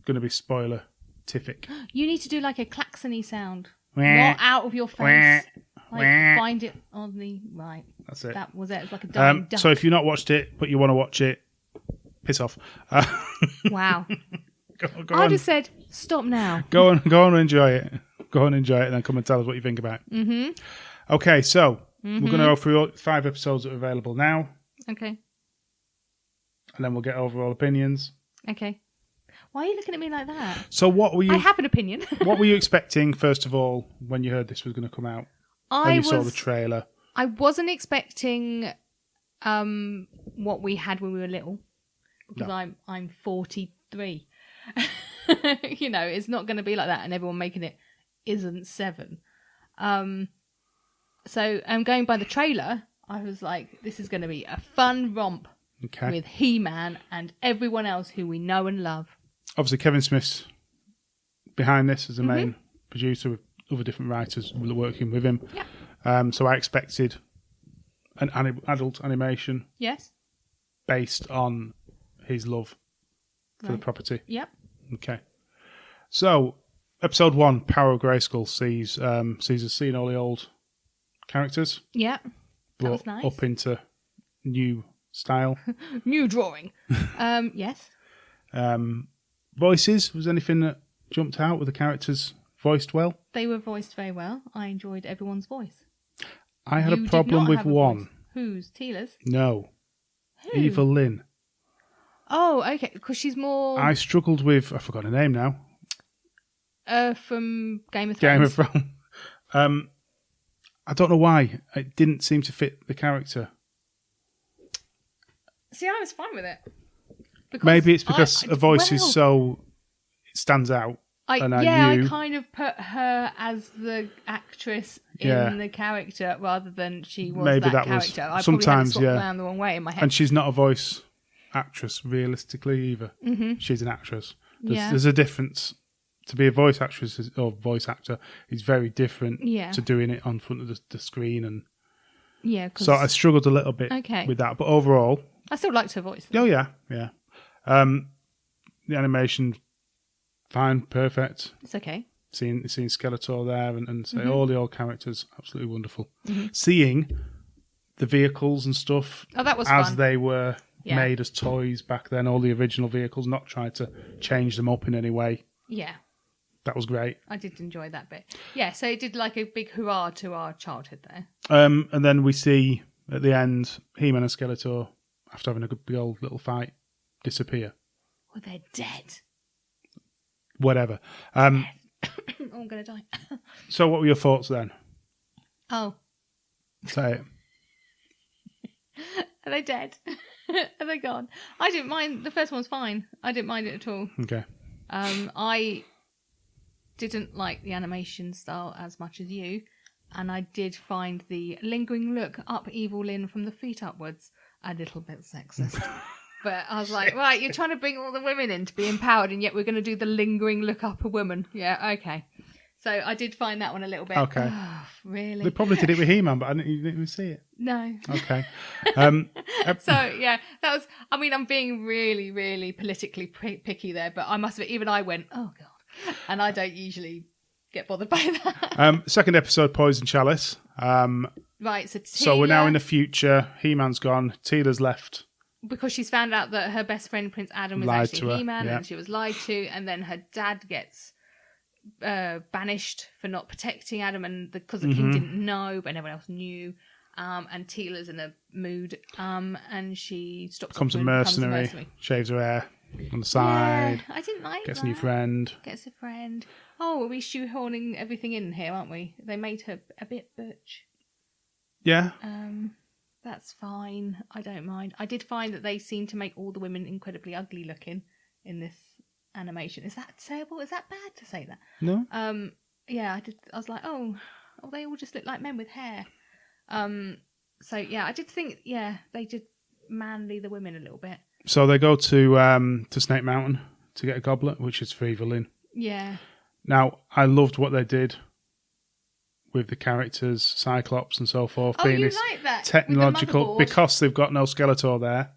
going to be spoiler-tific. You need to do like a klaxony sound. Not out of your face. Find it on the... Right. That's it. That was it. It's like a dying duck. So if you've not watched it, but you want to watch it, piss off. Wow. Go I on. just said, stop now. Go on and enjoy it. Go on and enjoy it, and then come and tell us what you think about it. Mm-hmm. Okay, so we're going to go through all 5 episodes that are available now. Okay. And then we'll get overall opinions. Okay. Why are you looking at me like that? So what were you... I have an opinion. What were you expecting, first of all, when you heard this was going to come out? When you saw the trailer? I wasn't expecting what we had when we were little. Because I'm 43. It's not going to be like that, and everyone making it isn't 7. So going by the trailer, I was like, this is going to be a fun romp with He-Man and everyone else who we know and love. Obviously, Kevin Smith's behind this as a main producer with other different writers working with him. Yeah. So I expected an adult animation. Yes. Based on his love for the property. Yep. Okay. So, episode 1, Power of Grayskull, sees us seeing all the old characters. Yeah. That was nice. Up into new style. New drawing. Yes. Voices, was anything that jumped out? Were the characters voiced well? They were voiced very well. I enjoyed everyone's voice. I had a problem with one. Whose? Teela's? No. Who? Eva Lynn. Oh, okay. Because she's more... I struggled with... I forgot her name now. From Game of Thrones. Game of Thrones. I don't know why. It didn't seem to fit the character. See, I was fine with it. Maybe it's because her voice is so... It stands out. I kind of put her as the actress in the character rather than she was Maybe that Was, character. I sometimes, probably had it around the wrong way in my head. And she's not a voice actress, realistically, either. Mm-hmm. She's an actress. There's a difference. To be a voice actress or voice actor is very different to doing it on front of the screen. And so I struggled a little bit with that. But overall... I still liked her voice. Oh, yeah. The animation... Fine, perfect. It's okay. Seeing Skeletor there and say all the old characters, absolutely wonderful. Mm-hmm. Seeing the vehicles and stuff that was as fun. They were made as toys back then, all the original vehicles, not trying to change them up in any way. Yeah. That was great. I did enjoy that bit. Yeah, so it did like a big hurrah to our childhood there. And then we see at the end, He-Man and Skeletor, after having a good big old little fight, disappear. Well, they're dead. Whatever. I'm going to die. So what were your thoughts then? Oh. Say it. Are they dead? Are they gone? I didn't mind. The first one was fine. I didn't mind it at all. Okay. I didn't like the animation style as much as you, and I did find the lingering look up Evil Lynn from the feet upwards a little bit sexist. But I was like, right, you're trying to bring all the women in to be empowered, and yet we're going to do the lingering look up a woman. Yeah, okay. So I did find that one a little bit. Okay. Oh, really? They probably did it with He-Man, but you didn't even see it. No. Okay. So yeah, that was. I mean, I'm being really, really politically picky there, but I must have. Even I went, oh god, and I don't usually get bothered by that. Second episode, Poison Chalice. Right. So we're now in the future. He-Man's gone. Teela's left. Because she's found out that her best friend Prince Adam is Lied actually to her, He-Man, yeah. and she was lied to, and then her dad gets banished for not protecting Adam, and because the king didn't know, but everyone else knew. And Teela's in a mood, and she stops. Becomes a mercenary. Shaves her hair on the side. Yeah, I didn't like Gets that. a new friend. Gets a friend. Oh, are we shoehorning everything in here, aren't we? They made her a bit butch. Yeah. That's fine. I don't mind. I did find that they seem to make all the women incredibly ugly looking in this animation. Is that terrible? Is that bad to say that? No. Yeah, I did. I was like, oh, they all just look like men with hair. So yeah, I did think, yeah, they did manly the women a little bit. So they go to Snake Mountain to get a goblet, which is for Evil Lynn. Yeah. Now, I loved what they did with the characters, Cyclops and so forth, Oh, being you this like that? technological, With the motherboard? because they've got no Skeletor there.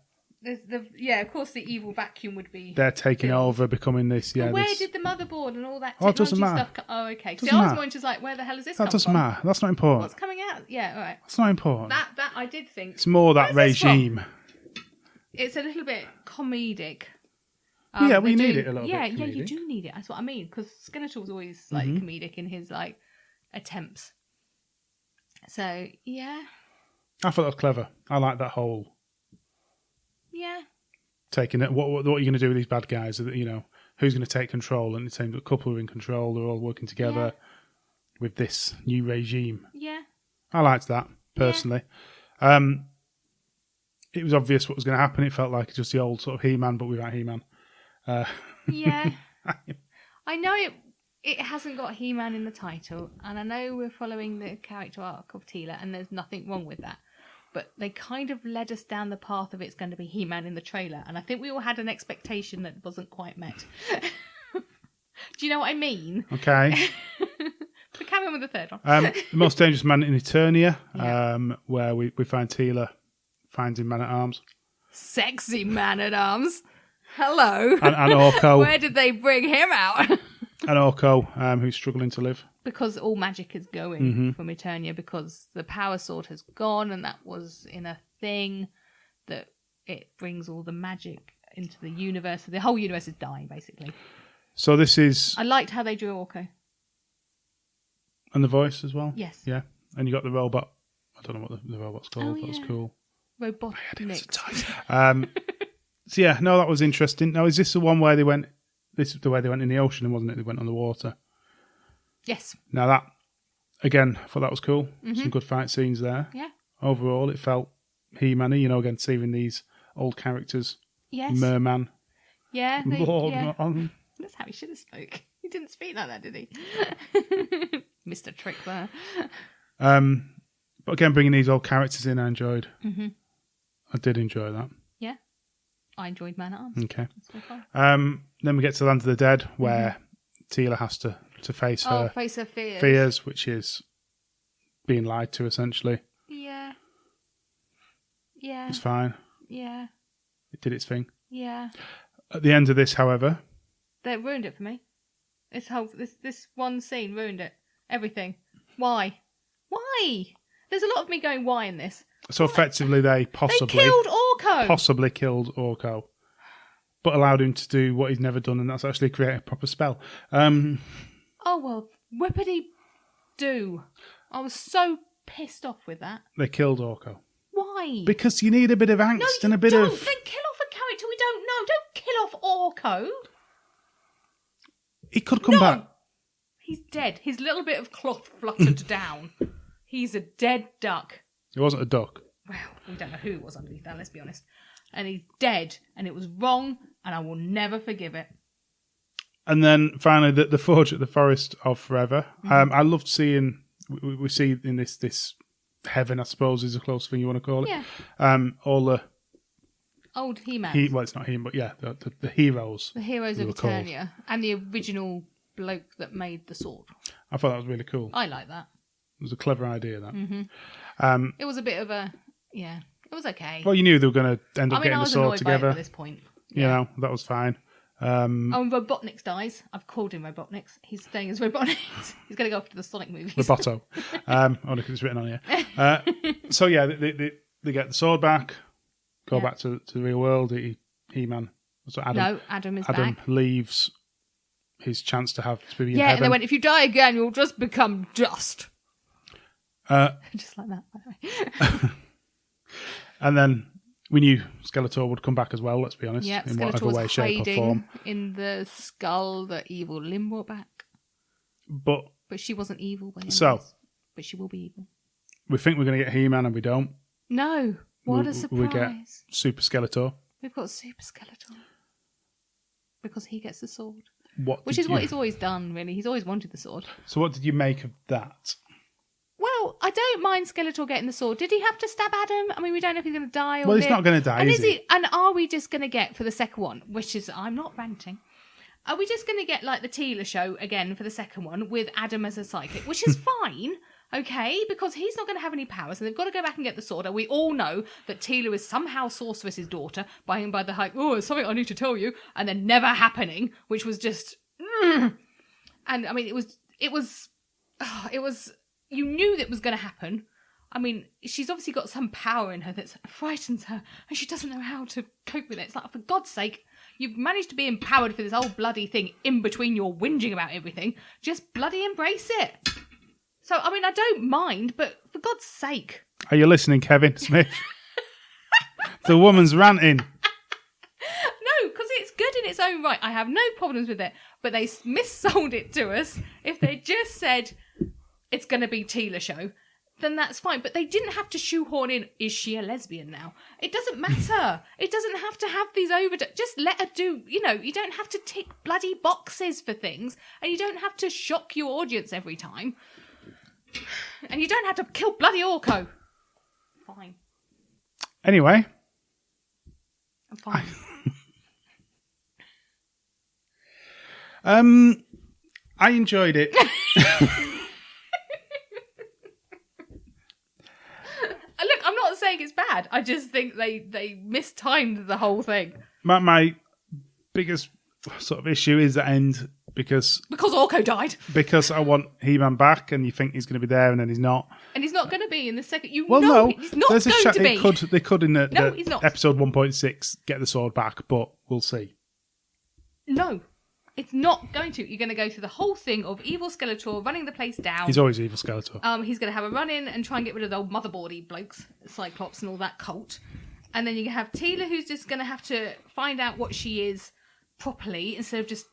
Yeah, of course the evil vacuum would be. They're taking built. over, becoming this. Yeah, But where this, did the motherboard and all that Oh, it technology doesn't matter. stuff come? Oh, okay. See, Doesn't I was matter. more just like, where the hell is this that come doesn't from? matter. That's not important. What's coming out? Yeah, all right. That's not important. That I did think. It's more that Where's this from? regime. It's a little bit comedic. Yeah, we they're need doing- it a little yeah, bit Yeah, you comedic. do need it. That's what I mean. Because Skeletor's always like comedic in his like attempts. So yeah, I thought that was clever. I like that whole yeah, taking it. What are you going to do with these bad guys? You know, who's going to take control? And it seems a couple are in control. They're all working together with this new regime. yeah. I liked that personally. It was obvious what was going to happen. It felt like just the old sort of He-Man, but without He-Man. Yeah. I know it hasn't got He-Man in the title, and I know we're following the character arc of Teela, and there's nothing wrong with that. But they kind of led us down the path of it's going to be He-Man in the trailer, and I think we all had an expectation that wasn't quite met. Do you know what I mean? Okay. So carry on with the third one. The Most Dangerous Man in Eternia, where we find Teela finding Man-at-Arms. Sexy Man-at-Arms. Hello. And Orko. Where did they bring him out? And Orko, who's struggling to live. Because all magic is going from Eternia, because the power sword has gone, and that was in a thing that it brings all the magic into the universe. So the whole universe is dying, basically. So this is... I liked how they drew Orko. And the voice as well? Yes. Yeah. And you got the robot. I don't know what the robot's called. Oh, That was yeah. cool. Robot. So yeah, no, that was interesting. Now, is this the one where they went... This is the way they went in the ocean, wasn't it? They went on the water. Yes. Now that, again, I thought that was cool. Some good fight scenes there. Yeah. Overall, it felt He-Man-y, you know, again, seeing these old characters. Yes. Merman. Yeah. Lord, yeah. Man. That's how he should have spoke. He didn't speak like that, did he? Mr. Trick there. But again, bringing these old characters in, I enjoyed. Mm-hmm. I did enjoy that. Yeah. I enjoyed Man-at-Arms. Okay. That's so fun. Then we get to Land of the Dead, where Teela has to face her face her fears. fears, which is being lied to, essentially. Yeah. Yeah. It's fine. Yeah. It did its thing. Yeah. At the end of this, however... They ruined it for me. This one scene ruined it. Everything. Why? Why? There's a lot of me going, why in this? So effectively, they They killed Orko! possibly killed Orko, but allowed him to do what he's never done, and that's actually create a proper spell. Oh, well, whippity do. I was so pissed off with that. They killed Orko. Why? Because you need a bit of angst no, and a bit don't. of... Then kill off a character we don't know. Don't kill off Orko. He could come back. He's dead. His little bit of cloth fluttered down. He's a dead duck. It wasn't a duck. well, we don't know who was underneath that, let's be honest. And he's dead, and it was wrong, and I will never forgive it. And then finally, the Forge at the Forest of Forever. I loved seeing, we see in this heaven, I suppose, is the closest thing you want to call it. Yeah. All the old He-Man. Well, it's not him, but yeah, the heroes. The heroes of Eternia. And the original bloke that made the sword. I thought that was really cool. I like that. It was a clever idea, that. Mm-hmm. It was a bit of a... Yeah, it was okay. Well, you knew they were going to end up getting the sword together. At this point. Yeah. You know, that was fine. Robotnik's dies. I've called him Robotnik's. He's staying as Robotnik's. He's going to go off to the Sonic movies. Roboto. Only because it's written on here. So yeah, they get the sword back, go back to the real world. He-Man. So Adam is Adam back. leaves his chance to be in Yeah, heaven. and they went, if you die again, you'll just become dust. Just like that, by the way. And then we knew Skeletor would come back as well, let's be honest. Yeah, in Skeletor whatever was way, shape or form. hiding in the skull that evil Lim brought back. But she wasn't evil by any means. But she will be evil. We think we're going to get He-Man and we don't. No. What a surprise. We get Super Skeletor. We've got Super Skeletor. Because he gets the sword. What he's always done, really. He's always wanted the sword. So what did you make of that? Well, I don't mind Skeletor getting the sword. Did he have to stab Adam? I mean, we don't know if he's going to die or Well, he's not going to die, is he? And are we just going to get, for the second one, which is, I'm not ranting, are we just going to get, like, the Teela show again for the second one with Adam as a psychic? Which is fine, okay, because he's not going to have any powers, and they've got to go back and get the sword. And we all know that Teela is somehow Sorceress's daughter, by the hype, oh, it's something I need to tell you, and then never happening, which was just... And, I mean, it was... You knew that was going to happen. I mean, she's obviously got some power in her that frightens her, and she doesn't know how to cope with it. It's like, for God's sake, you've managed to be empowered for this whole bloody thing in between your whinging about everything. Just bloody embrace it. So, I mean, I don't mind, but for God's sake. Are you listening, Kevin Smith? The woman's ranting. No, because it's good in its own right. I have no problems with it. But they missold it to us. If they just said... it's going to be Teela show, then that's fine. But they didn't have to shoehorn in, is she a lesbian now? It doesn't matter. It doesn't have to have these just let her do, you don't have to tick bloody boxes for things, and you don't have to shock your audience every time. And you don't have to kill bloody Orko. Fine. Anyway. I'm fine. I enjoyed it. Look, I'm not saying it's bad. I just think they mistimed the whole thing. My biggest sort of issue is the end because Orko died. Because I want He-Man back, and you think he's going to be there, and then he's not. And he's not going to be in the second. He's no, not going to be. They could in he's not. episode 1.6 get the sword back, but we'll see. No. It's not going to. You're going to go through the whole thing of evil Skeletor running the place down. He's always evil Skeletor. He's going to have a run-in and try and get rid of the old motherboardy blokes, Cyclops and all that cult. And then you have Teela, who's just going to have to find out what she is properly, instead of just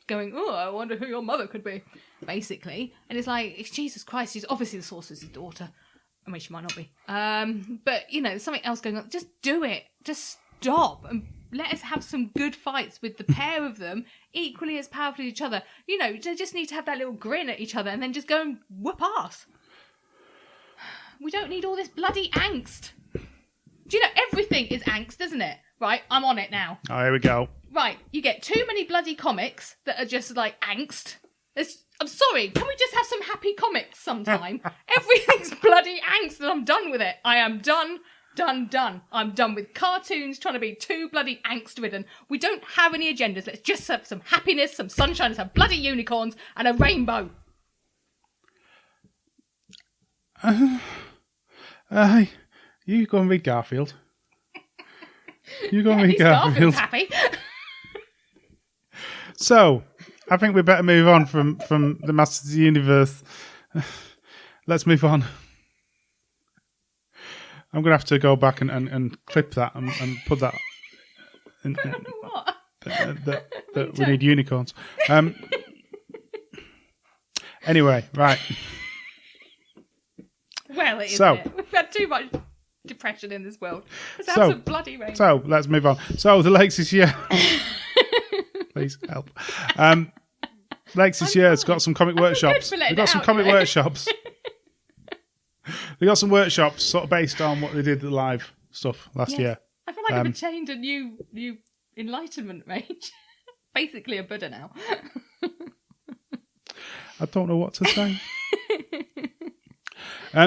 going, oh, I wonder who your mother could be, basically. And it's like, Jesus Christ, she's obviously the Sorceress's daughter. I mean, she might not be. But, there's something else going on. Just do it. Just stop and let us have some good fights with the pair of them, equally as powerful as each other. They just need to have that little grin at each other and then just go and whoop ass. We don't need all this bloody angst. Do everything is angst, isn't it? Right, I'm on it now. Oh, here we go. Right, you get too many bloody comics that are just like angst. I'm sorry, can we just have some happy comics sometime? Everything's bloody angst and I'm done with it. I am done. I'm done with cartoons trying to be too bloody angst-ridden. We don't have any agendas. Let's just have some happiness, some sunshine, some bloody unicorns, and a rainbow. You go and read Garfield. You go and read Garfield. Garfield's happy. So, I think we better move on from the Masters of the Universe. Let's move on. I'm going to have to go back and clip that and put that in, what? that we need unicorns. Anyway, right. Well, it is. So, it? We've had too much depression in this world. It's out of bloody rain. So let's move on. So the Lakes this year. Please help. Lakes this year has got some comic workshops. They've got some comic workshops. They got some workshops sort of based on what they did the live stuff last year. I feel like I've attained a new enlightenment range. Basically a Buddha now. I don't know what to say.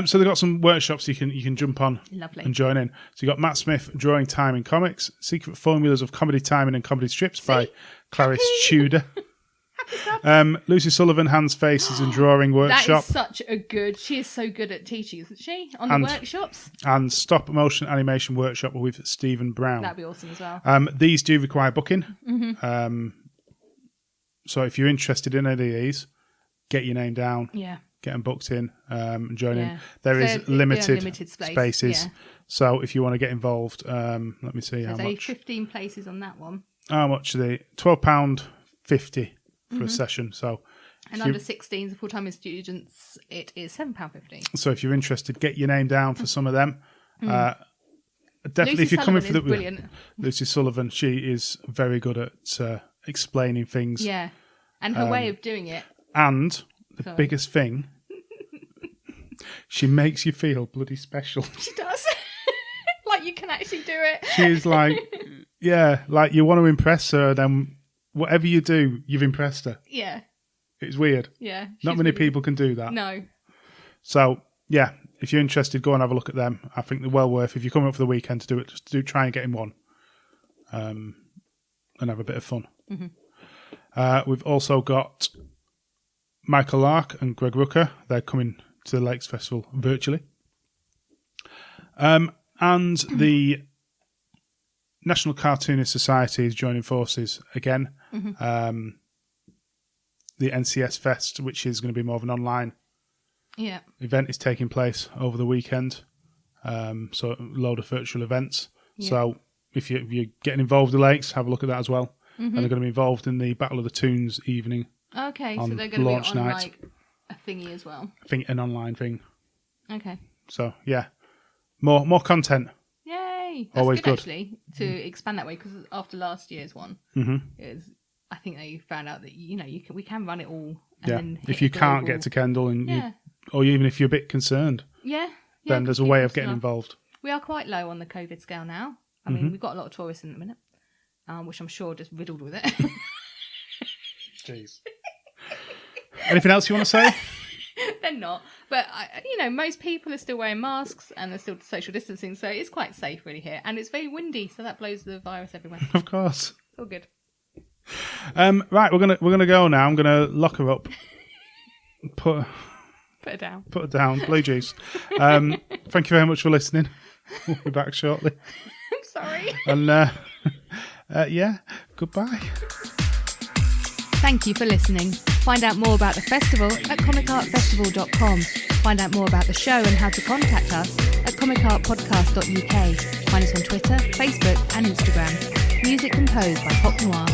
So they've got some workshops you can jump on and join in. So you got Matt Smith drawing time in comics, Secret Formulas of Comedy Timing and Comedy Strips by Clarice Tudor. Lucy Sullivan, Hands, Faces and Drawing Workshop. That is she is so good at teaching, isn't she? On the workshops. And Stop Motion Animation Workshop with Stephen Brown. That'd be awesome as well. These do require booking. So if you're interested in any of these, get your name down. Yeah. Get them booked in and join in. There is limited spaces. Yeah. So if you want to get involved, let me see how much. 15 places on that one. How much are they? £12.50 for a session. So, and under 16s, full-time students, it is £7.50. So if you're interested, get your name down for some of them. Definitely, Lucy if you're coming for the brilliant. Lucy Sullivan, she is very good at explaining things. Yeah, and her way of doing it. And the biggest thing, she makes you feel bloody special. She does. Like you can actually do it. She's like, like you want to impress her, then whatever you do, you've impressed her. Yeah. It's weird. Yeah. Not many people can do that. No. So, yeah, if you're interested, go and have a look at them. I think they're well worth, if you're coming up for the weekend to do it, just try and get in one and have a bit of fun. We've also got Michael Lark and Greg Rucker. They're coming to the Lakes Festival virtually. And the National Cartoonist Society is joining forces again. The NCS Fest, which is going to be more of an online event, is taking place over the weekend. So a load of virtual events. Yeah. So if you're getting involved in the Lakes, have a look at that as well. And they're going to be involved in the Battle of the Toons evening. Okay, so they're going to be on night. Like a thingy as well. I think an online thing. Okay. So yeah, more content. Yay! That's always good actually to expand that way, because after last year's one, I think they found out that we can run it all. And then if you can't get to Kendall or even if you're a bit concerned, then there's a way of getting involved. We are quite low on the COVID scale now. I mean, we've got a lot of tourists in the minute, which I'm sure just riddled with it. Jeez. Anything else you want to say? They're not. But, most people are still wearing masks and they're still social distancing, so it's quite safe really here. And it's very windy, so that blows the virus everywhere. Of course. It's all good. Right, we're gonna go now. I'm gonna lock her up. Put her down. Put her down. Blue juice. Thank you very much for listening. We'll be back shortly. I'm sorry. And goodbye. Thank you for listening. Find out more about the festival at comicartfestival.com. Find out more about the show and how to contact us at comicartpodcast.uk. Find us on Twitter, Facebook and Instagram. Music composed by Pop Noir.